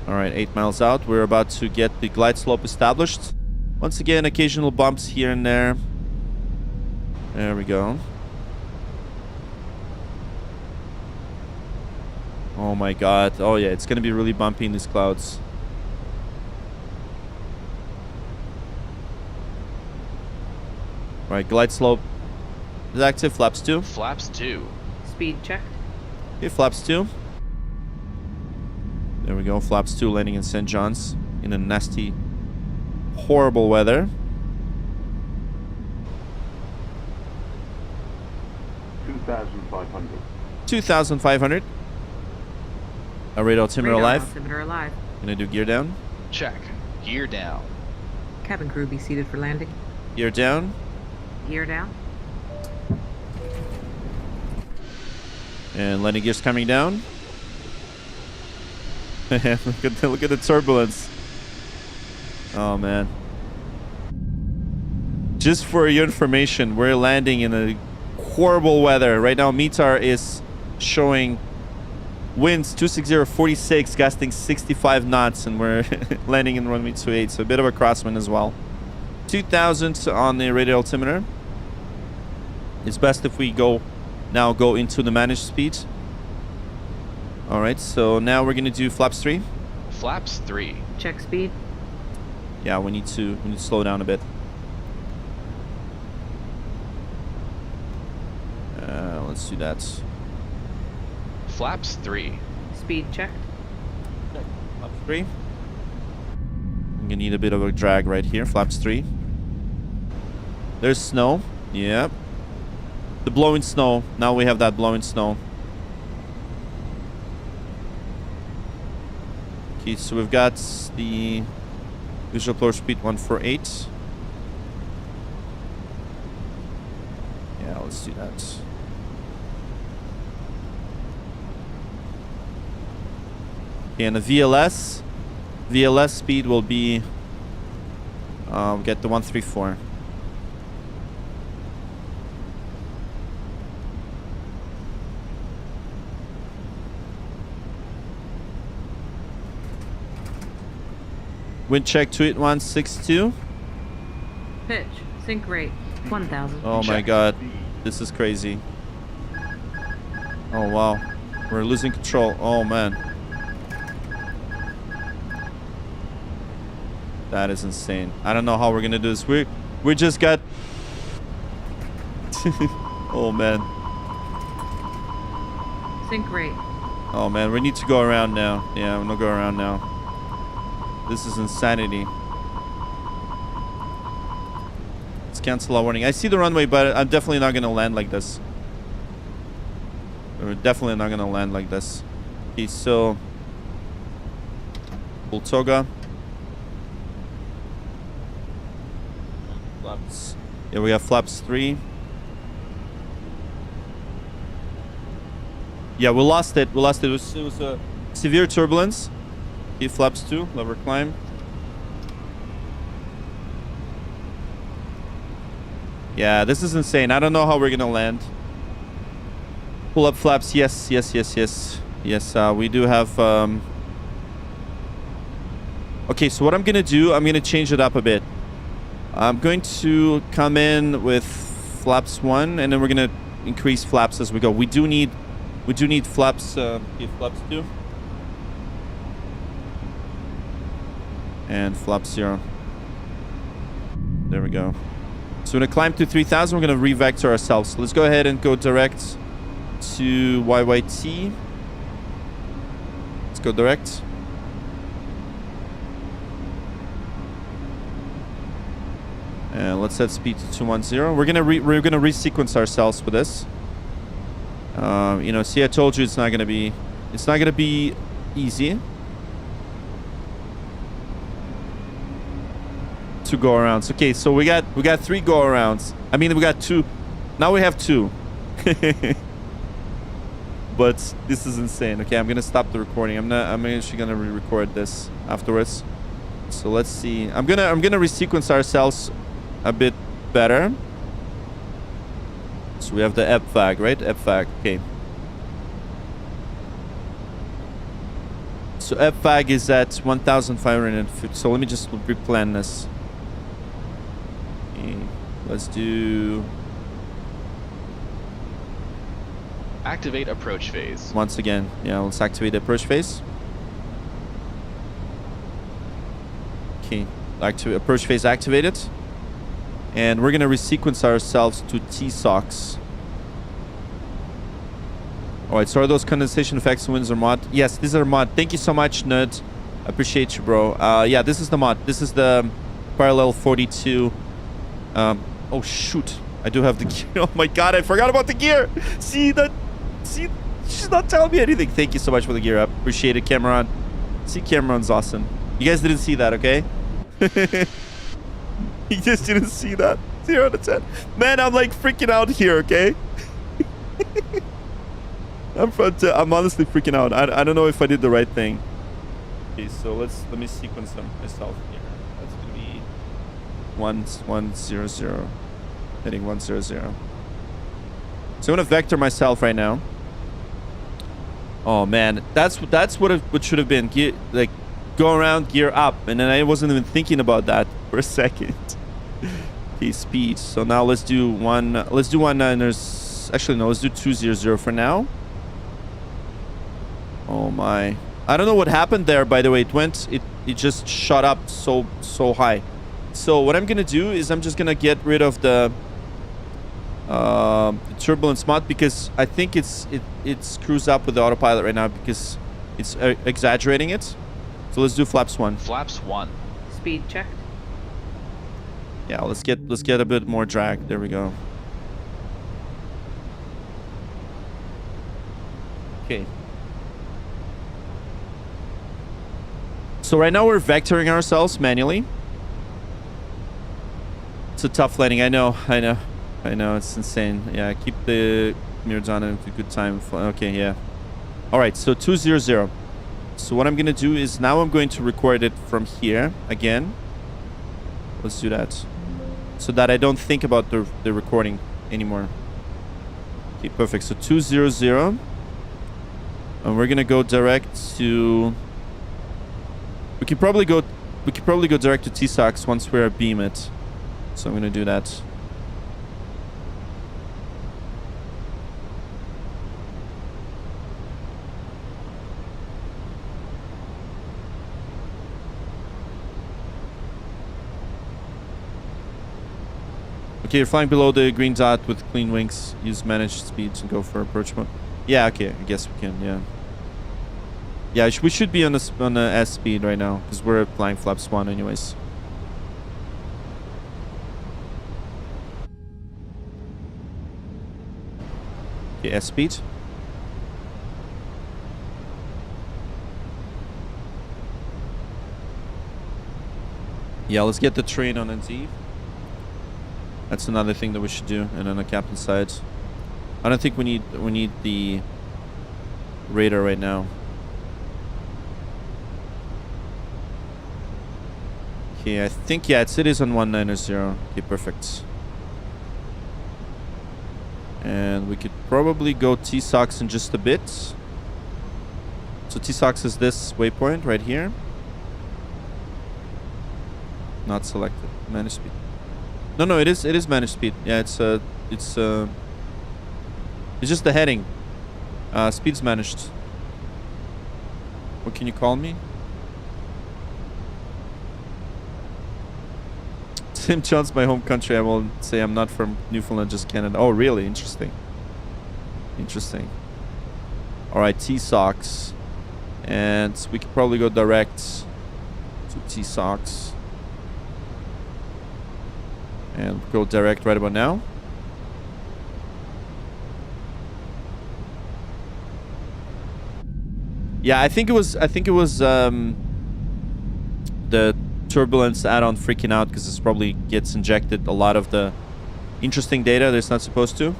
Alright, 8 miles out. We're about to get the glide slope established. Once again, occasional bumps here and there. There we go. Oh my god. Oh yeah, it's gonna be really bumpy in these clouds. Right, glide slope is active. Flaps 2. Flaps 2. Speed checked. Okay, flaps 2. There we go. Flaps 2 landing in St. John's in a nasty, horrible weather. 2,500. 2,500. Our radar altimeter alive. Altimeter alive. Gonna do gear down. Check. Gear down. Cabin crew be seated for landing. Gear down. Gear down. And landing gears coming down. look at the turbulence. Oh man. Just for your information, we're landing in a horrible weather. Right now METAR is showing winds 260 46, gusting 65 knots, and we're landing in runway 28, so a bit of a crosswind as well. 2,000 on the radar altimeter. It's best if we go into the managed speed. All right, so now we're gonna do flaps 3. Flaps 3. Check speed. Yeah, we need to slow down a bit. Let's do that. Flaps 3. Speed checked. Flaps 3. I'm gonna need a bit of a drag right here. Flaps 3. There's snow. Yep. The blowing snow. Now we have that blowing snow. Okay, so we've got the visual approach speed 148. Yeah, let's do that. Okay, and the VLS speed will be get the 134. Wind check 28162. Pitch. Sync rate. 1,000. Oh my Check. god. This is crazy. Oh wow. We're losing control. Oh man. That is insane. I don't know how we're gonna do this. We just got oh man. Sync rate. Oh man, we need to go around now. Yeah, I'm gonna go around now. This is insanity. Let's cancel our warning. I see the runway, but I'm definitely not gonna land like this. We're definitely not gonna land like this. Okay, so full toga. Flaps. Yeah, we have flaps 3. Yeah, we lost it. We lost it. It was a severe turbulence. Okay, flaps 2, lever climb. Yeah, this is insane. I don't know how we're gonna land. Pull up flaps. Yes, yes, yes, yes. Yes, we do have... Okay, so what I'm gonna do, I'm gonna change it up a bit. I'm going to come in with flaps 1, and then we're gonna increase flaps as we go. We do need flaps, flaps 2. And flap 0. There we go. So we're gonna climb to 3,000. We're gonna re-vector ourselves. So let's go ahead and go direct to CYYT. Let's go direct. And let's set speed to 210. We're gonna resequence ourselves with this. You know, see, I told you it's not gonna be easy to go arounds. Okay, so we got 3 go arounds. I mean, we got 2. Now we have 2. But this is insane. Okay, I'm gonna stop the recording. I'm actually gonna re-record this afterwards. So let's see. I'm gonna resequence ourselves a bit better. So we have the EPFAG, right? EPFAG. Okay. So EPFAG is at 1,550. So let me just replan this. Okay. Let's do... Activate approach phase. Once again. Yeah, let's activate the approach phase. Okay. Approach phase activated. And we're going to resequence ourselves to TSOX. Alright, so are those condensation effects winds or mod? Yes, these are mod. Thank you so much, Nud. I appreciate you, bro. Yeah, this is the mod. This is the parallel 42. Oh, shoot. I do have the gear. Oh my god, I forgot about the gear. See, she's not telling me anything. Thank you so much for the gear up. Appreciate it, Cameron. See, Cameron's awesome. You guys didn't see that, okay? You just didn't see that. 0 out of 10. Man, I'm like freaking out here, okay? I'm honestly freaking out. I don't know if I did the right thing. Okay, so let me sequence them myself here. That's gonna be 100. Heading 100. So I'm gonna vector myself right now. Oh man, that's what should have been. Gear, like, go around, gear up, and then I wasn't even thinking about that for a second. Okay, speed. So now let's do 1.9ers. Actually, no, let's do 200 for now. Oh my! I don't know what happened there. By the way, it just shot up so high. So what I'm gonna do is I'm just gonna get rid of the turbulence mod, because I think it screws up with the autopilot right now because it's exaggerating it. So let's do flaps 1. Flaps 1. Speed checked. Yeah, let's get a bit more drag. There we go. Okay. So right now we're vectoring ourselves manually. It's a tough landing. I know. It's insane. Yeah, keep the mirrors on and have a good time. Okay, yeah. All right, so 200. So what I'm going to do is now I'm going to record it from here again. Let's do that. So that I don't think about the recording anymore. Okay, perfect. So 200. And we're going to go direct to... We could probably go direct to TSOX once we're beam it. So I'm gonna do that. Okay, you're flying below the green dot with clean wings. Use managed speeds and go for approach mode. Yeah, okay, I guess we can, yeah. Yeah, we should be on the S speed right now, because we're flying flaps 1 anyways. Okay, S speed. Yeah, let's get the train on NZ. That's another thing that we should do, and on the captain's side. I don't think we need the radar right now. Okay, I think, yeah, it is on 190. Okay, perfect. And we could probably go T-SOX in just a bit. So T-SOX is this waypoint right here. Not selected. Manage speed. No, it is managed speed. Yeah, it's just the heading. Speed's managed. What can you call me? St. John's my home country. I will say I'm not from Newfoundland, just Canada. Oh, really? Interesting. Interesting. All right, T-SOX. And we could probably go direct to T-SOX. And go direct right about now. Yeah, I think it was the turbulence add-on freaking out because this probably gets injected a lot of the interesting data that it's not supposed to.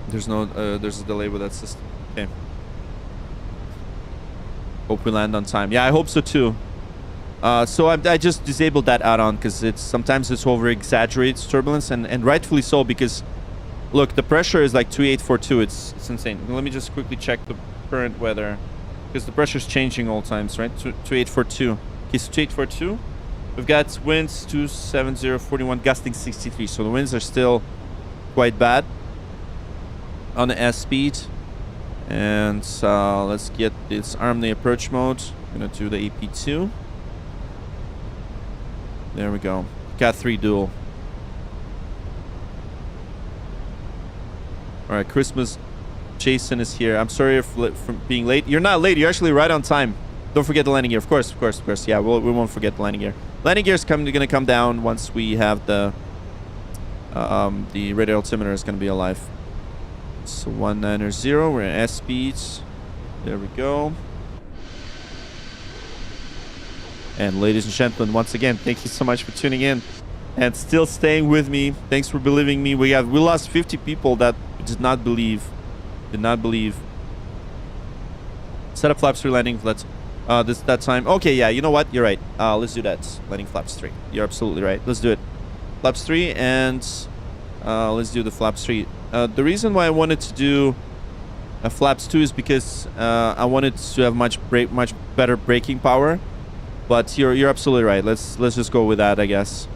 There's a delay with that system. Okay. Hope we land on time. Yeah, I hope so too. So I just disabled that add-on because sometimes it's over exaggerates turbulence and rightfully so because look, the pressure is like 2842. It's insane. Let me just quickly check the current weather because the pressure is changing all times, right? 2842. Okay, so 2842. We've got winds 270, 41, gusting 63. So the winds are still quite bad on the S speed. And let's get this arm the approach mode. I'm gonna do the AP2. There we go. Cat 3 dual. All right, Christmas. Jason is here. I'm sorry for being late. You're not late. You're actually right on time. Don't forget the landing gear. Of course. Yeah, we won't forget the landing gear. Landing gear is gonna come down once we have the radar altimeter is gonna be alive. So 190, we're at S speeds. There we go. And ladies and gentlemen, once again, thank you so much for tuning in and still staying with me. Thanks for believing me. We lost 50 people that did not believe. Set up flaps 3 landing. Let's that time. Okay, yeah, you know what? You're right. Let's do that. Landing flaps 3. You're absolutely right. Let's do it. Flaps 3 and let's do the flaps 3. The reason why I wanted to do a flaps 2 is because I wanted to have much better braking power. But you're absolutely right. Let's just go with that, I guess.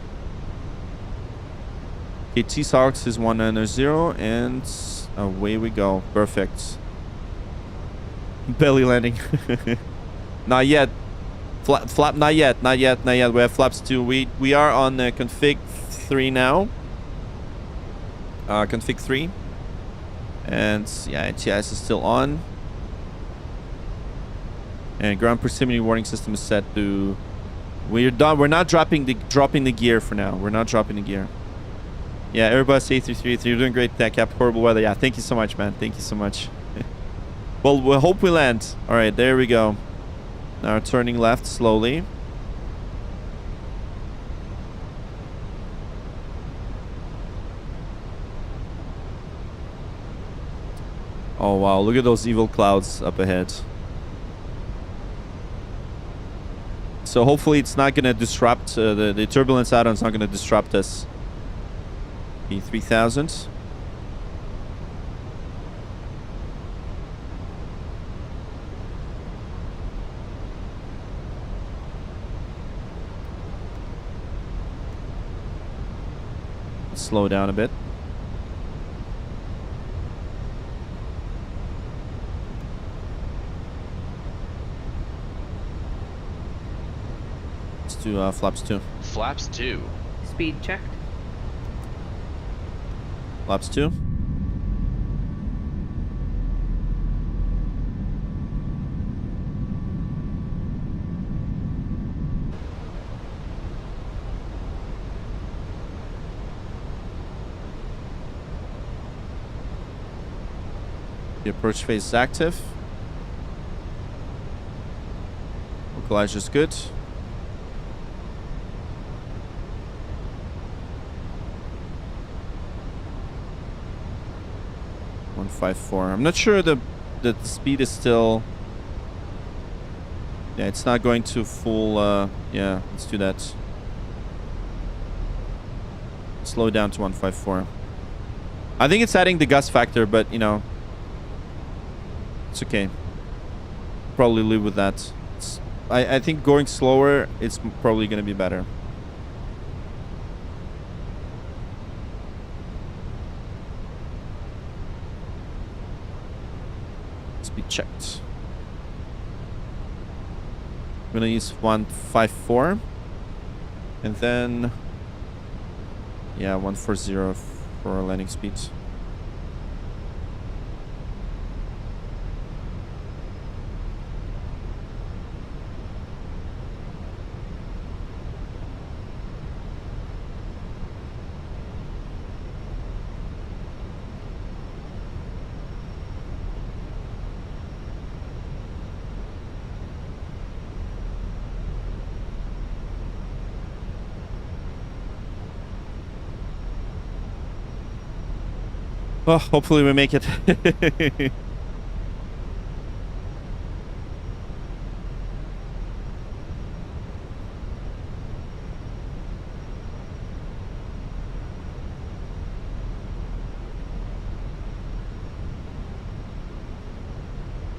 Okay, T-SOX is 190 and away we go. Perfect. Belly landing. Not yet. Flap. Not yet. We have flaps 2. We are on config 3 now. Config 3. And yeah, ATS is still on. And ground proximity warning system is set to. We're done. We're not dropping the gear for now. We're not dropping the gear. Yeah, Airbus A320. You're doing great. That cap. Horrible weather. Yeah, thank you so much, man. Thank you so much. Well, we hope we land. All right, there we go. Now turning left slowly. Oh wow! Look at those evil clouds up ahead. So hopefully it's not going to disrupt, the turbulence add-on is not going to disrupt us. E3000. slow down a bit. Let's do flaps 2. Flaps 2. Speed checked. Flaps 2. The approach phase is active. Localizer is good. .154. I'm not sure the speed is still. Yeah, it's not going to full. Yeah, let's do that. Slow down to 154. I think it's adding the gust factor, but you know. It's okay. Probably live with that. I think going slower, it's probably going to be better. Speed checked. I'm going to use 154. And then... yeah, 140 for landing speed. Oh, hopefully we make it.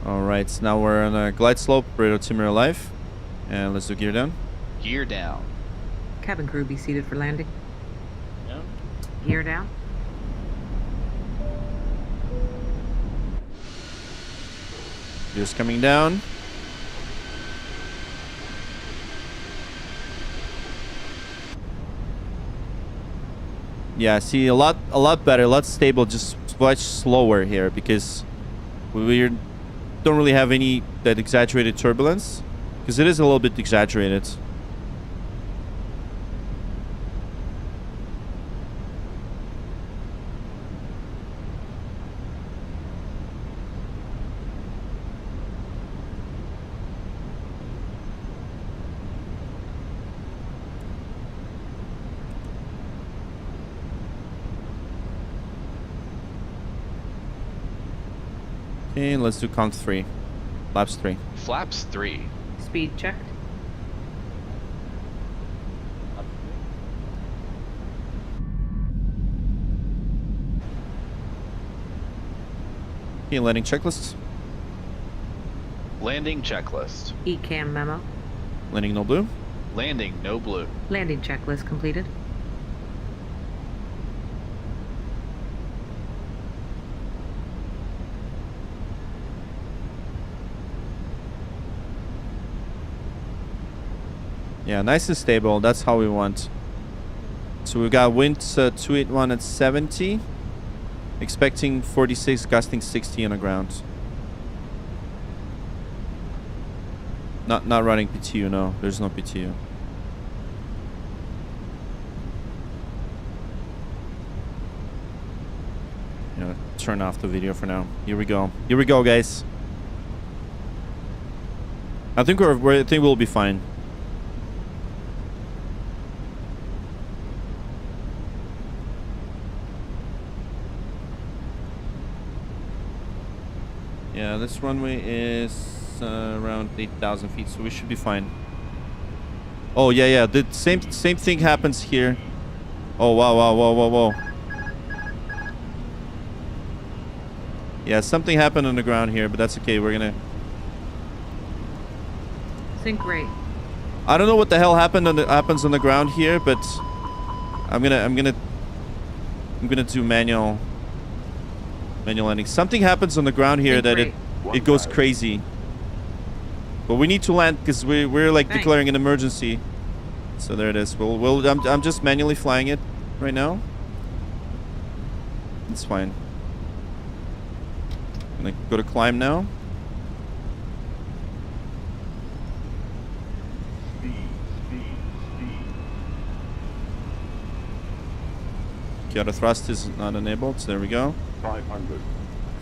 All right, so now we're on a glide slope, radar Timur live, and let's do gear down. Gear down. Cabin crew be seated for landing. Yeah. Gear down. Gears coming down. Yeah, see, a lot better, a lot stable, just much slower here because we don't really have any that exaggerated turbulence because it is a little bit exaggerated. Okay, let's do count 3. Flaps 3. Flaps 3. Speed checked. Okay, landing checklist. Landing checklist. ECAM memo. Landing no blue. Landing no blue. Landing checklist completed. Yeah, nice and stable. That's how we want. So we got wind 281 at 70. Expecting 46, gusting 60 on the ground. Not running PTU, no. There's no PTU. You know, turn off the video for now. Here we go. Here we go, guys. I think I think we'll be fine. Yeah, this runway is around 8,000 feet, so we should be fine. Oh yeah, the same thing happens here. Oh wow. Yeah, something happened on the ground here, but that's okay. We're gonna Sync rate. I don't know what the hell happens on the ground here, but I'm gonna I'm gonna do manual landing. Something happens on the ground here that it goes crazy. But we need to land because we're like declaring an emergency. So there it is. I'm just manually flying it right now. It's fine. Gonna go to climb now. Okay, auto thrust is not enabled. So there we go. 500.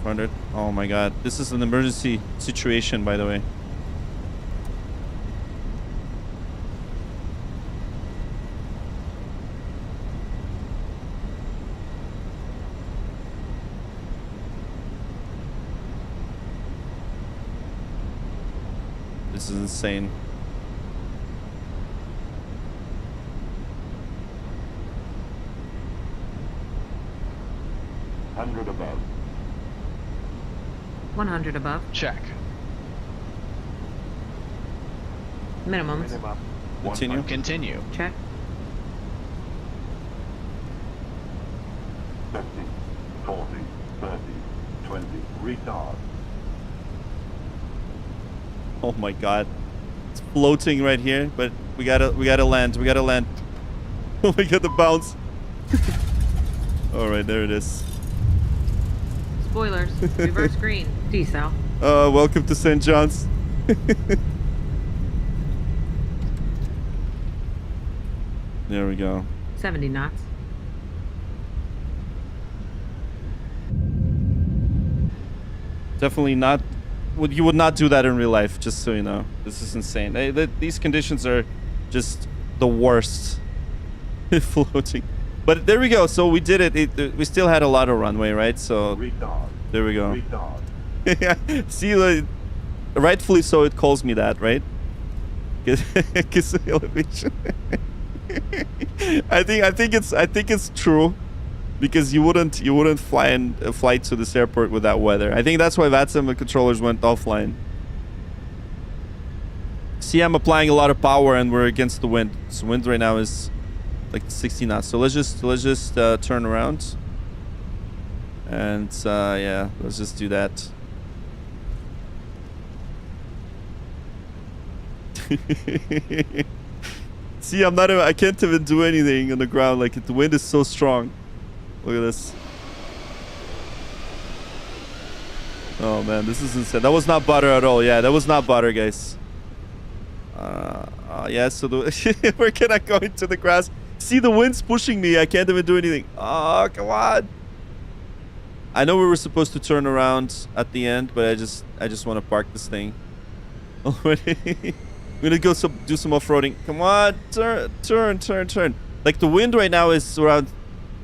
500. Oh my god. This is an emergency situation, by the way. This is insane. Above. 100 above. Check. Minimum. Continue. Continue. Check. 50, 40, 30, 20. Retard. Oh my god. It's floating right here, but we gotta land. We gotta land. Oh my god, the bounce. Alright, there it is. Spoilers. Reverse green. Desal. Welcome to St. John's. There we go. 70 knots. Definitely not. You would not do that in real life, just so you know. This is insane. These conditions are just the worst. Floating. But there we go. So we did it. We still had a lot of runway, right? So there we go. Yeah. See, rightfully so. It calls me that, right? Because elevation. I think it's true, because you wouldn't fly to this airport with that weather. I think that's why VATSIM controllers went offline. See, I'm applying a lot of power and we're against the wind. So wind right now is like 60 knots. So let's just turn around. And yeah, let's just do that. See, I can't even do anything on the ground. Like, the wind is so strong. Look at this. Oh man, this is insane. That was not butter at all. Yeah, that was not butter, guys. Yeah, so where can I go into the grass? See, the wind's pushing me. I can't even do anything. Oh, come on. I know we were supposed to turn around at the end, but I just want to park this thing. Already. I'm gonna go do some off-roading. Come on, turn. Like, the wind right now is around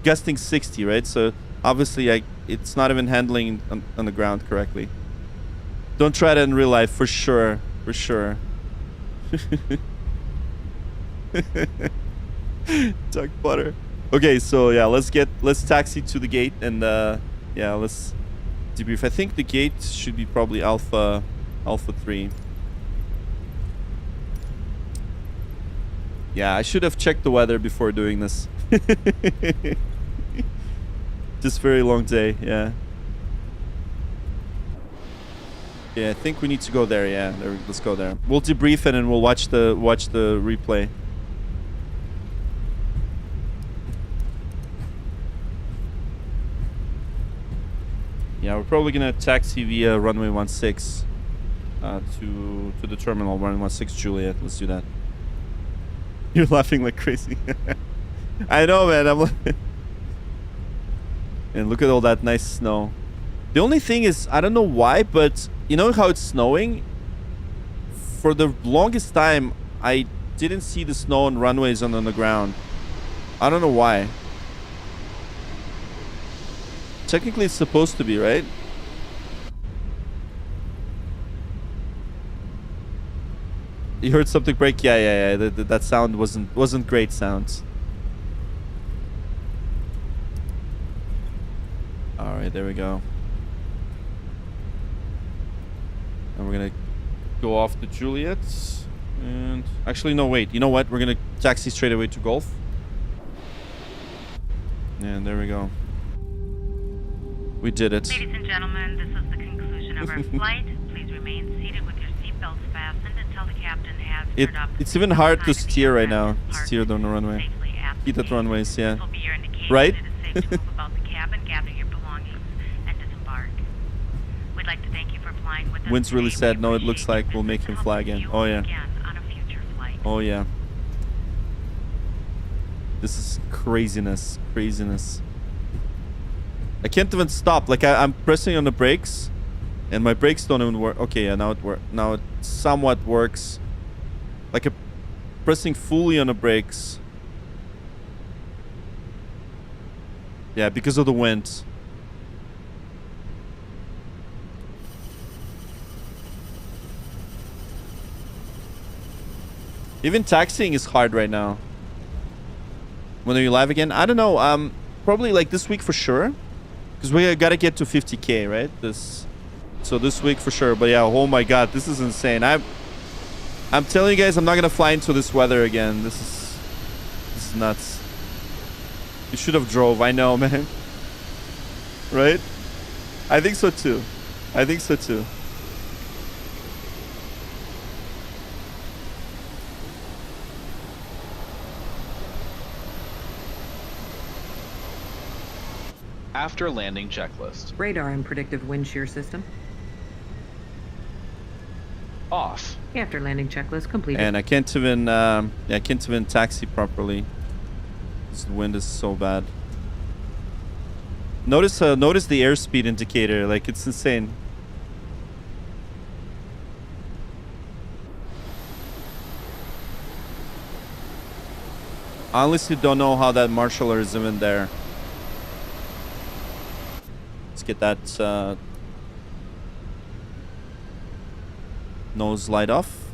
gusting 60, right? So obviously it's not even handling on the ground correctly. Don't try that in real life, for sure. Duck butter. Okay, so yeah, let's taxi to the gate and yeah, let's debrief. I think the gate should be probably Alpha 3. Yeah, I should have checked the weather before doing this. Just very long day, yeah. Yeah, I think we need to go there. Yeah, let's go there. We'll debrief it and we'll watch the replay. Yeah, we're probably gonna taxi via runway 16 to the terminal, runway 16 Juliet. Let's do that. You're laughing like crazy. I know, man. I'm like, and look at all that nice snow. The only thing is, I don't know why, but you know how it's snowing? For the longest time, I didn't see the snow on runways and on the ground. I don't know why. Technically, it's supposed to be, right? You heard something break? Yeah. That sound wasn't great sounds. All right, there we go. And we're gonna go off to Juliet. And actually, no, wait. You know what? We're gonna taxi straight away to Golf. And there we go. We did it. Ladies and gentlemen, this is the conclusion of our flight. Please remain seated with your seatbelts fastened until the captain has turned off. It's even hard to steer right now. Steer down the runway. Heated runways, yeah. This will be your indication Right? that it is safe to move about the cabin, gather your belongings, and disembark. We'd like to thank you for flying with us. Wind's really today. sad. We No, it appreciate looks like your we'll make visit him and fly hope to see again. you Oh, yeah. again on a future flight. Oh, yeah. This is craziness. Craziness. I can't even stop. Like, I'm pressing on the brakes, and my brakes don't even work. Okay, yeah, now it works. Now it somewhat works. Like, I'm pressing fully on the brakes. Yeah, because of the wind. Even taxiing is hard right now. When are you live again? I don't know. Probably like this week for sure. Because we gotta get to 50K, right? So this week for sure. But yeah, oh my god, this is insane. I'm telling you guys, I'm not gonna fly into this weather again. This is nuts. You should have drove. I know, man. Right? I think so too. I think so too. After landing checklist. Radar and predictive wind shear system. Off. After landing checklist completed. And I can't even I can't even taxi properly. This wind is so bad. Notice the airspeed indicator, like it's insane. I honestly don't know how that marshaller is even there. Let's get that nose light off.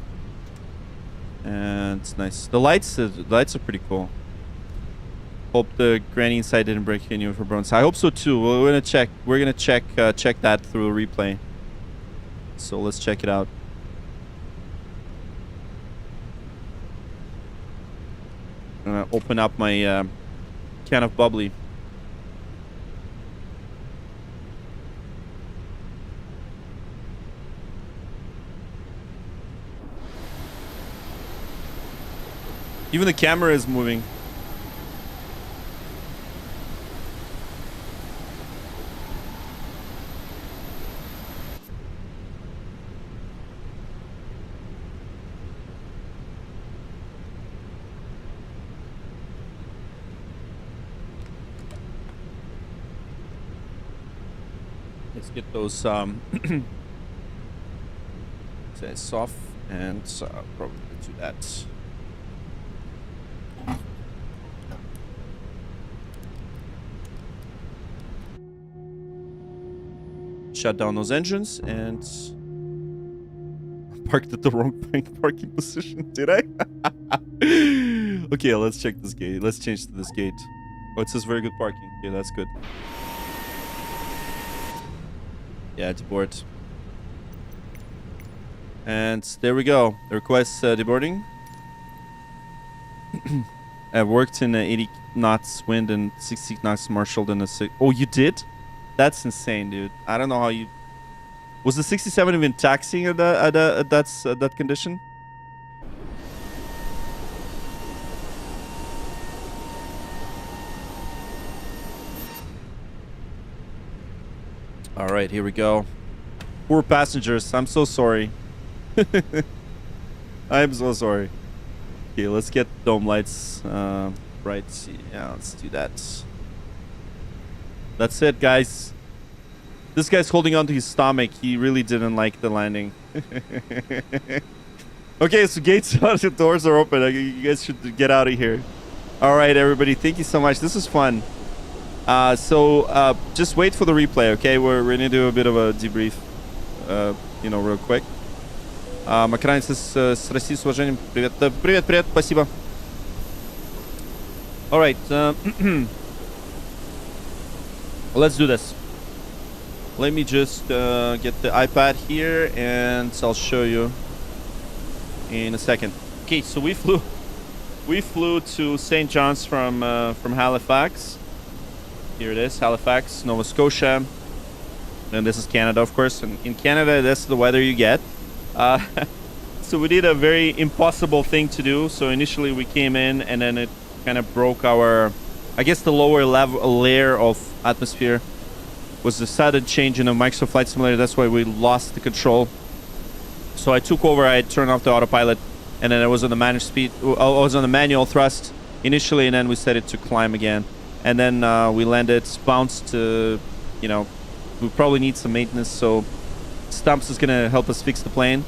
And it's nice. The lights are pretty cool. Hope the granny inside didn't break any of her bones. I hope so too. We're gonna check. We're gonna check that through a replay. So let's check it out. I'm gonna open up my can of bubbly. Even the camera is moving. Let's get those soft and probably do that. Shut down those engines and parked at the wrong parking position. Did I? Okay, let's check this gate. Let's change to this gate. Oh, it says very good parking. Yeah, that's good. Yeah, deboard. And there we go. Request deboarding. I've worked in 80 knots wind and 60 knots marshaled in a six. Oh, you did? That's insane, dude. I don't know how you... Was the 67 even taxiing at that condition? All right, here we go. Poor passengers. I'm so sorry. I'm so sorry. Okay, let's get dome lights right. Yeah, let's do that. That's it, guys. This guy's holding on to his stomach. He really didn't like the landing. Okay, so gates out, the doors are open. You guys should get out of here. All right, everybody. Thank you so much. This was fun. So just wait for the replay, okay? We're going to do a bit of a debrief, you know, real quick. Макранец с России с уважением. Привет. Привет, привет. Спасибо. All right. Let's do this. Let me just get the iPad here and I'll show you in a second. Okay, so we flew to St. John's from Halifax. Here it is, Halifax, Nova Scotia. And this is Canada, of course. And in Canada, that's the weather you get. So we did a very impossible thing to do. So initially we came in and then it kind of broke our, I guess the lower level layer of atmosphere was the sudden change in a Microsoft Flight Simulator. That's why we lost the control. So I took over, I turned off the autopilot, and then I was on the managed speed. I was on the manual thrust initially, and then we set it to climb again. And then we landed, bounced to, you know, we probably need some maintenance, so Stumps is gonna help us fix the plane.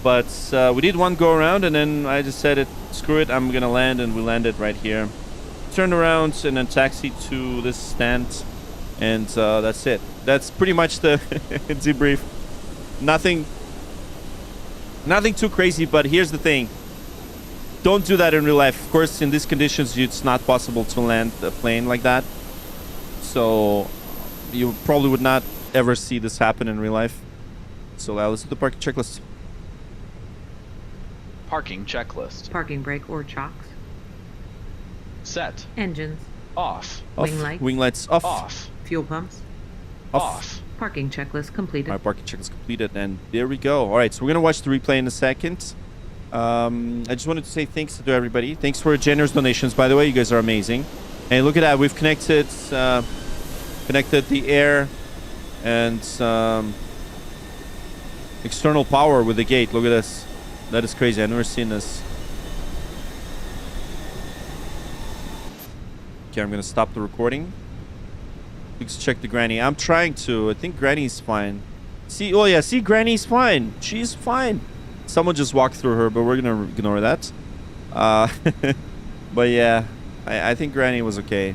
But we did one go around, and then I decided, screw it, I'm gonna land, and we landed right here. Turned around and then taxied to this stand, and that's it. That's pretty much the debrief. Nothing too crazy, but here's the thing. Don't do that in real life. Of course, in these conditions, it's not possible to land a plane like that. So you probably would not ever see this happen in real life. So let's do the parking checklist. Parking checklist. Parking brake or chocks. Set. Engines. Off. Wing lights. Wing lights off. Off. Fuel pumps. Off. Parking checklist completed. All right, parking checklist completed, and there we go. All right, so we're gonna watch the replay in a second. I just wanted to say thanks to everybody. Thanks for generous donations, by the way. You guys are amazing. And look at that, we've connected the air and external power with the gate. Look at this. That is crazy. I've never seen this. Okay, I'm gonna stop the recording. Please check the granny. I'm trying to. I think granny's fine. See, oh yeah, see, granny's fine. She's fine. Someone just walked through her, but we're gonna ignore that. But yeah, I think granny was okay.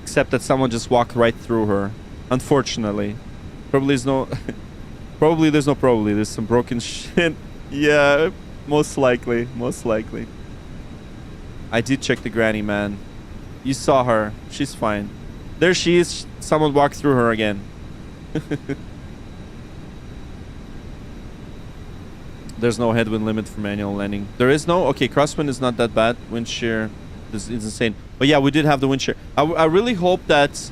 Except that someone just walked right through her. Unfortunately. Probably there's no... probably. There's some broken shit. Yeah, most likely. Most likely. I did check the granny, man. You saw her. She's fine. There she is. Someone walked through her again. There's no headwind limit for manual landing. There is no? Okay, crosswind is not that bad. Wind shear is insane. But yeah, we did have the wind shear. I really hope that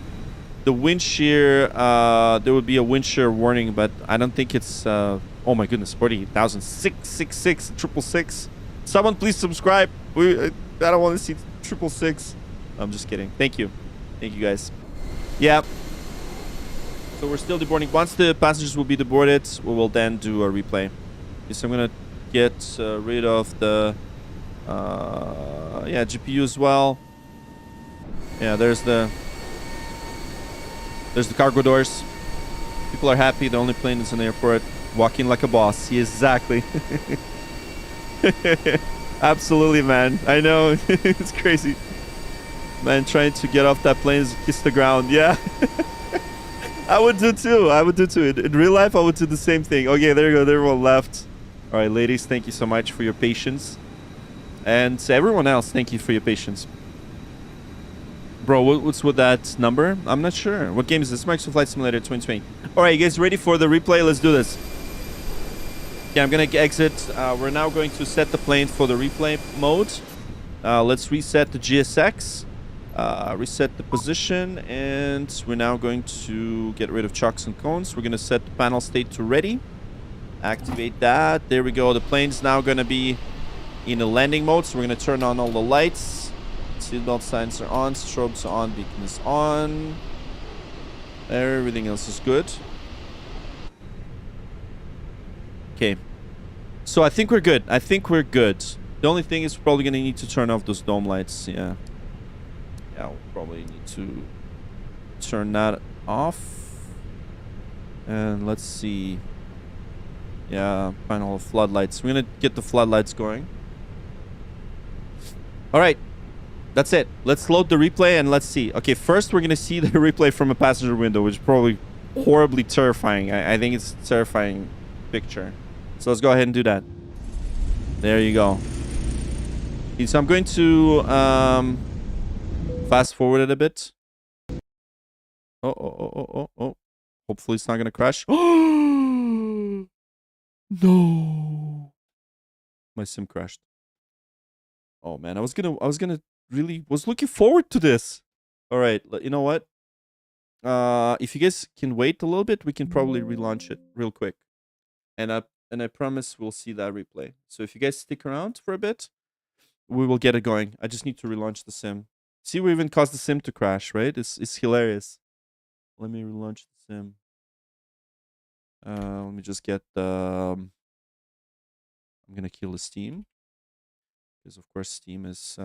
the wind shear, there would be a wind shear warning, but I don't think it's, oh my goodness, 40,000, 666, 666. Someone please subscribe. I don't want to see 666. I'm just kidding. Thank you. Thank you guys. Yeah. So we're still deboarding. Once the passengers will be deboarded, we will then do a replay. So I'm gonna get rid of the GPU as well. Yeah, there's the cargo doors. People are happy. The only plane is in the airport. Walking like a boss. Yeah, exactly. Absolutely, man. I know. It's crazy. Man, trying to get off that plane is kiss the ground. Yeah. I would do too. In real life, I would do the same thing. Okay, there you go. Everyone left. All right, ladies, thank you so much for your patience. And to everyone else, thank you for your patience. Bro, what's with that number? I'm not sure. What game is this? Microsoft Flight Simulator 2020. All right, you guys ready for the replay? Let's do this. Yeah, I'm going to exit. We're now going to set the plane for the replay mode. Let's reset the GSX. Reset the position. And we're now going to get rid of chocks and cones. We're going to set the panel state to ready. Activate that. There we go. The plane's now going to be in a landing mode. So we're going to turn on all the lights. Seatbelt signs are on. Strobes are on. Beacon is on. Everything else is good. Okay. So I think we're good. The only thing is we're probably going to need to turn off those dome lights. Yeah. Yeah, we'll probably need to turn that off. And let's see. Yeah, final floodlights. We're going to get the floodlights going. All right. That's it. Let's load the replay and let's see. Okay, first we're going to see the replay from a passenger window, which is probably horribly terrifying. I think it's a terrifying picture. So let's go ahead and do that. There you go. Okay, so I'm going to fast forward it a bit. Oh. Hopefully it's not going to crash. No. My sim crashed. Oh man, I was gonna really was looking forward to this. All right, you know what? If you guys can wait a little bit, we can probably relaunch it real quick. And I promise we'll see that replay. So if you guys stick around for a bit, we will get it going. I just need to relaunch the sim. See, we even caused the sim to crash, right? It's hilarious. Let me relaunch the sim. Let me just get the... I'm going to kill the Steam. Because, of course, Steam is...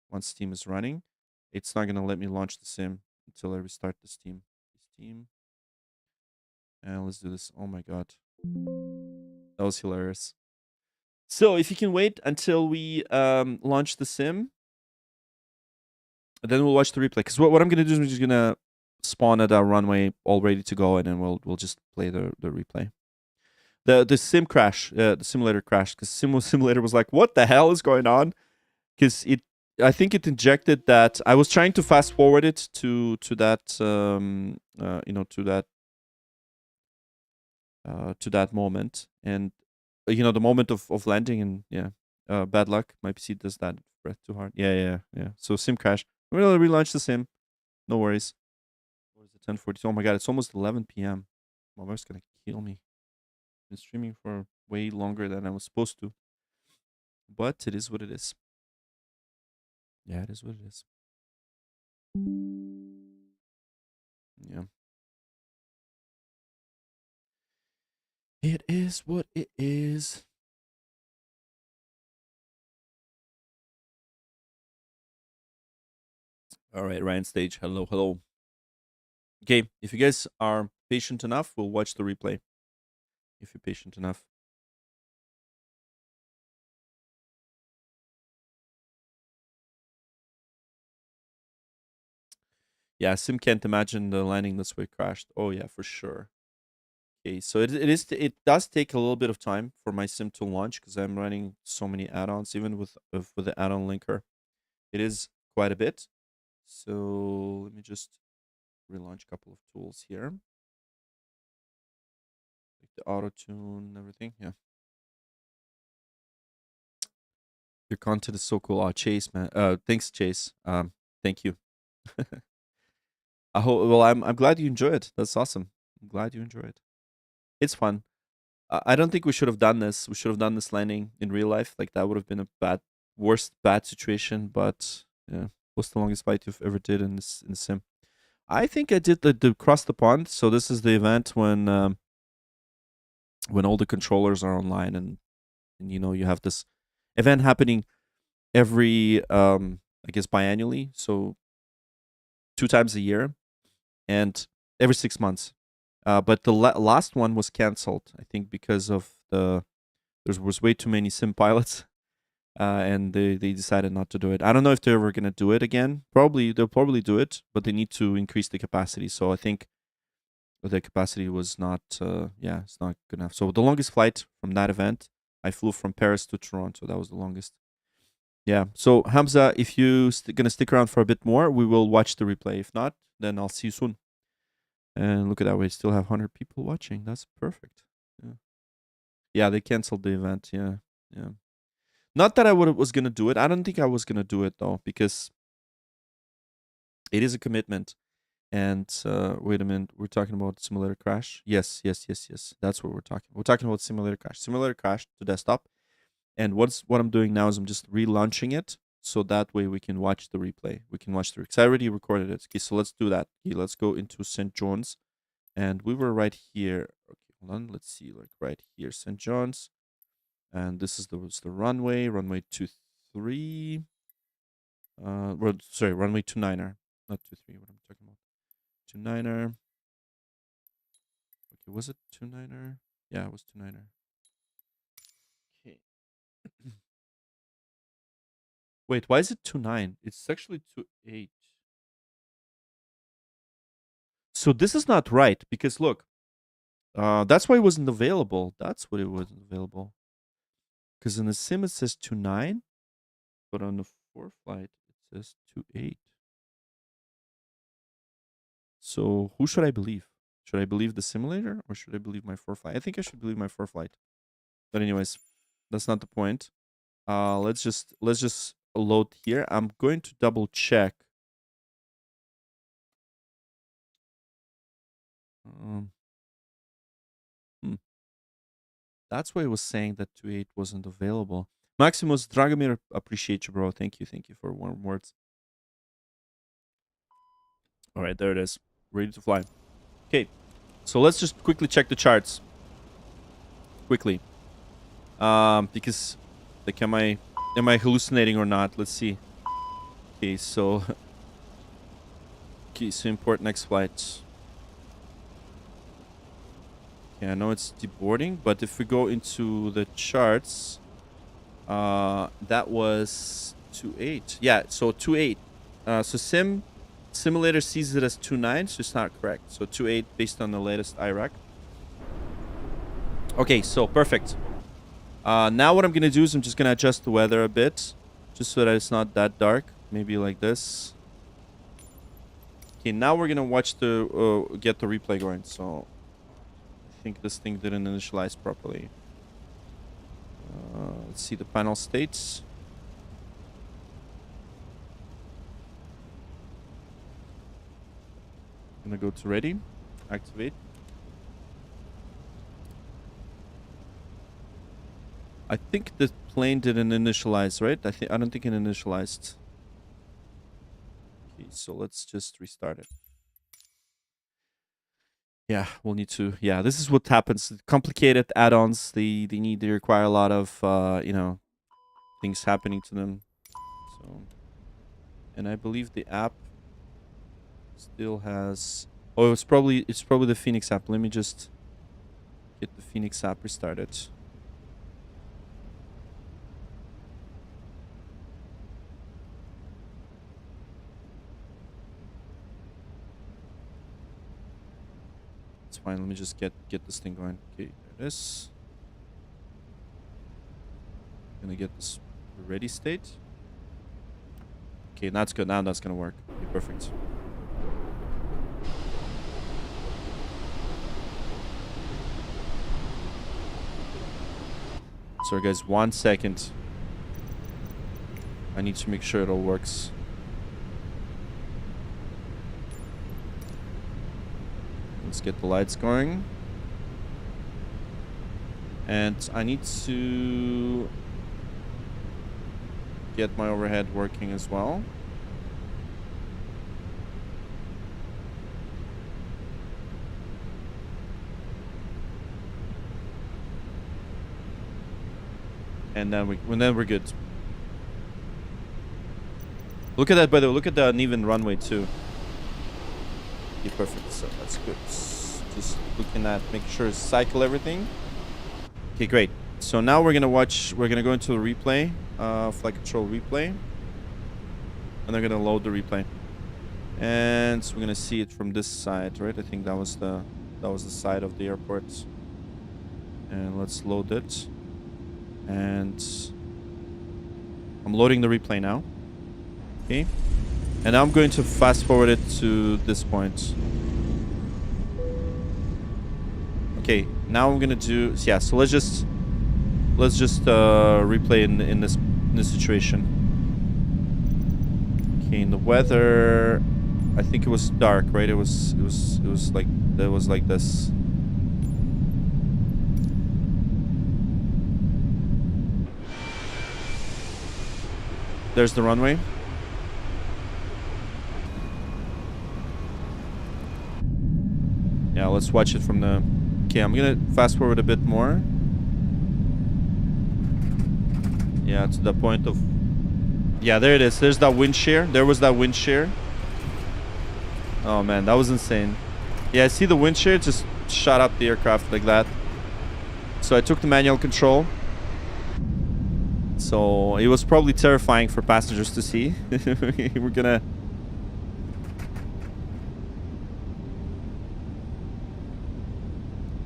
once Steam is running, it's not going to let me launch the sim until I restart the Steam. Steam. And let's do this. Oh, my God. That was hilarious. So, if you can wait until we launch the sim, then we'll watch the replay. Because what I'm going to do is I'm just going to spawn at our runway all ready to go, and then we'll just play the replay. The sim crash, the simulator crashed because simulator was like, what the hell is going on? Because I think it injected that. I was trying to fast forward it to that to that moment, and the moment of landing, and bad luck. My PC does that. Breath too hard. Yeah. So sim crash. We're gonna relaunch the sim. No worries. What is it? 10:42. Oh my God! It's almost 11 p.m. My wife's gonna kill me. Been streaming for way longer than I was supposed to, but it is what it is. Yeah, it is what it is. Yeah. It is what it is. All right, Ryan Stage. Hello. Okay, if you guys are patient enough, we'll watch the replay. If you're patient enough. Yeah, Sim can't imagine the landing this way crashed. Oh yeah, for sure. Okay, so it does take a little bit of time for my Sim to launch because I'm running so many add-ons, even with the add-on linker. It is quite a bit. So let me just relaunch a couple of tools here. Like the auto tune and everything. Yeah. Your content is so cool. Oh, Chase, man. Thanks, Chase. Thank you. I'm glad you enjoy it. That's awesome. I'm glad you enjoy it. It's fun. I don't think we should have done this. We should have done this landing in real life. Like that would have been a worst bad situation. But yeah, what's the longest flight you've ever did in the sim? I think I did the cross the pond. So this is the event when all the controllers are online, and you have this event happening every I guess biannually, so 2 times a year and every 6 months. But the last one was canceled, I think, because of there was way too many sim pilots, and they decided not to do it. I don't know if they're ever gonna do it again. They'll probably do it, but they need to increase the capacity. So I think the capacity was not it's not good enough. So the longest flight from that event, I flew from Paris to Toronto. That was the longest. Yeah. So Hamza, if you gonna stick around for a bit more, we will watch the replay. If not, then I'll see you soon. And look at that, we still have 100 people watching. That's perfect. Yeah, they canceled the event. Yeah. Not that I was gonna do it. I don't think I was gonna do it though, because it is a commitment. And wait a minute, we're talking about simulator crash. Yes. That's what we're talking. We're talking about simulator crash. Simulator crash to desktop. And what I'm doing now is I'm just relaunching it, so that way we can watch the replay. We can watch because I already recorded it. Okay, so let's do that. Okay, let's go into St. John's, and we were right here. Okay, hold on. Let's see, like right here, St. John's, and this is the runway 23. Sorry, runway 29er, not 23. What I'm talking about, 29er. Okay, was it 29er? Yeah, it was 29er. Okay. Wait, why is it 29? It's actually 28. So this is not right, because look, that's why it wasn't available. That's what it wasn't available. Because in the sim it says 29, but on the ForeFlight it says 28. So who should I believe? Should I believe the simulator or should I believe my ForeFlight? I think I should believe my ForeFlight. But anyways, that's not the point. Let's just load here. I'm going to double check Hmm. That's why it was saying that 28 wasn't available. Maximus Dragomir, appreciate you, bro. Thank you for warm words. All right, there it is. Ready to fly. Okay, so let's just quickly check the charts. Quickly. Because, like, am I hallucinating or not? Let's see. Okay, so... Okay, so import next flight. Okay, I know it's deboarding, but if we go into the charts... that was 28. Yeah, so 28. So simulator sees it as 29, so it's not correct. So 28 based on the latest IRAC. Okay, so perfect. Now what I'm gonna do is I'm just gonna adjust the weather a bit, just so that it's not that dark. Maybe like this. Okay, now we're gonna watch the get the replay going. So I think this thing didn't initialize properly. Let's see the final states. I'm gonna go to ready, activate. I think the plane didn't initialize, right? I don't think it initialized. Okay, so let's just restart it. Yeah, we'll need to. Yeah, this is what happens. Complicated add-ons. They require a lot of you know, things happening to them. So, and I believe the app still has. Oh, it's probably the Fenix app. Let me just get the Fenix app restarted. It's fine. Let me just get this thing going. Okay, there it is. Gonna get this ready state. Okay, that's good. Now that's gonna work. Okay, perfect. Sorry guys, 1 second. I need to make sure it all works. Let's get the lights going. And I need to get my overhead working as well. And then we're good. Look at that, by the way. Look at the uneven runway too. Okay, perfect. So that's good. Just looking at, make sure to cycle everything. Okay, great. So now we're gonna watch. We're gonna go into the replay, flight control replay, and they're gonna load the replay. And so we're gonna see it from this side, right? I think that was the side of the airport. And let's load it. And I'm loading the replay now. Okay. And now I'm going to fast forward it to this point. Okay, now I'm gonna do, yeah, so let's just replay in this situation. Okay, in the weather, I think it was dark, right? It was like this. There's the runway. Yeah, let's watch it from the... Okay, I'm gonna fast forward a bit more. Yeah, to the point of... Yeah, there it is. There's that wind shear. There was that wind shear. Oh man, that was insane. Yeah, I see the wind shear just shot up the aircraft like that. So I took the manual control. So it was probably terrifying for passengers to see. We're gonna...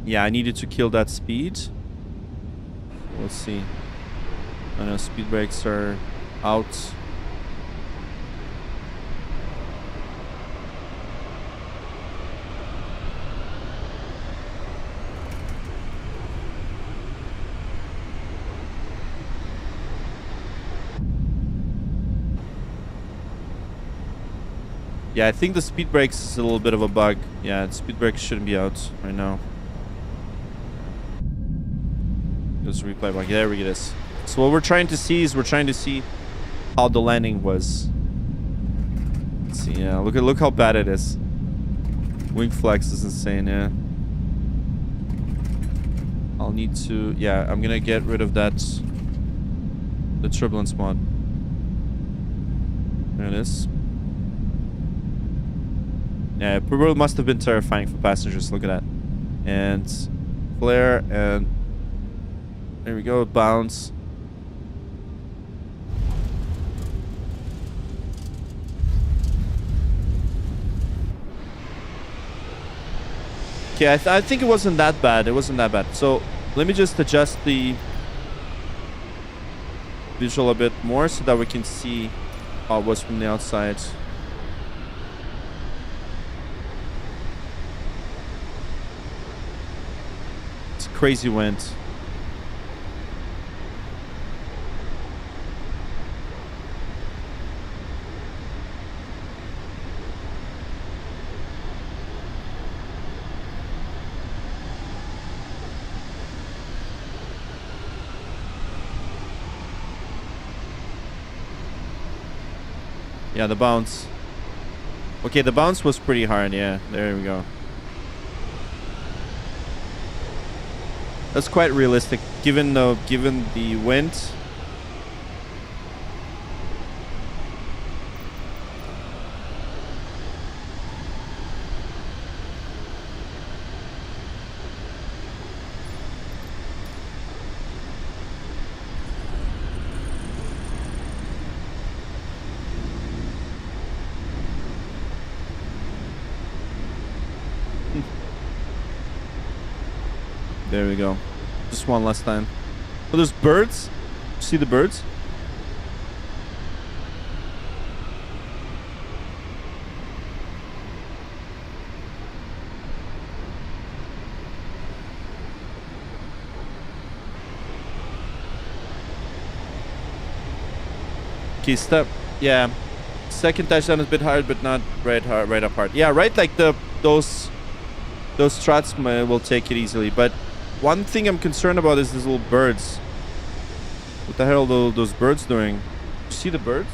Yeah, I needed to kill that speed. Let's see. I know speed brakes are out. Yeah, I think the speed brakes is a little bit of a bug. Yeah, the speed brakes shouldn't be out right now. Just replay back. There we go. This. So what we're trying to see is how the landing was. Let's see. Yeah, look how bad it is. Wing flex is insane. Yeah. I'll need to. Yeah, I'm gonna get rid of that. The turbulence mod. There it is. Yeah, it probably must have been terrifying for passengers. Look at that. And flare, and there we go. Bounce. Okay, I think it wasn't that bad. It wasn't that bad. So let me just adjust the visual a bit more so that we can see how it was from the outside. It's a crazy wind. Yeah, the bounce. Okay, the bounce was pretty hard. Yeah, there we go. That's quite realistic, given the wind. There we go. Just one last time. Oh, there's birds. See the birds? Okay, step. Yeah. Second touchdown is a bit hard, but not right up hard. Yeah, right. Like those struts will take it easily, but one thing I'm concerned about is these little birds. What the hell are those birds doing? You see the birds?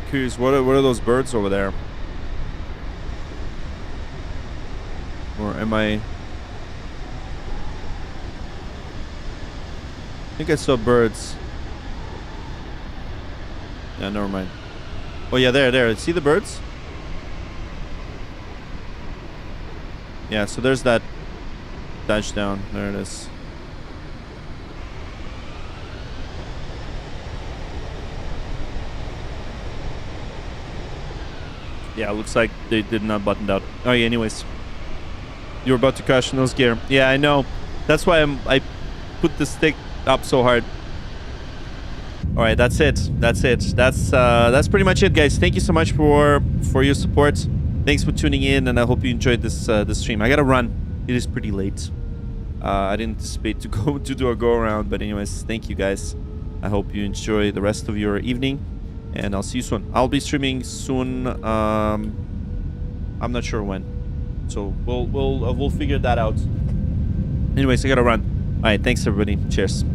Curious, what are those birds over there? Or am I think I saw birds. Yeah, never mind. Oh yeah, there. See the birds? Yeah, so there's that touchdown. There it is. Yeah, looks like they did not button out. Oh yeah, anyways. You were about to crash nose gear. Yeah, I know. That's why I put the stick up so hard. All right, that's it. That's pretty much it, guys. Thank you so much for your support. Thanks for tuning in, and I hope you enjoyed this stream. I gotta run. It is pretty late. I didn't anticipate to do a go around, but anyways, thank you guys. I hope you enjoy the rest of your evening, and I'll see you soon. I'll be streaming soon. I'm not sure when, so we'll figure that out. Anyways, I gotta run. All right, thanks everybody. Cheers.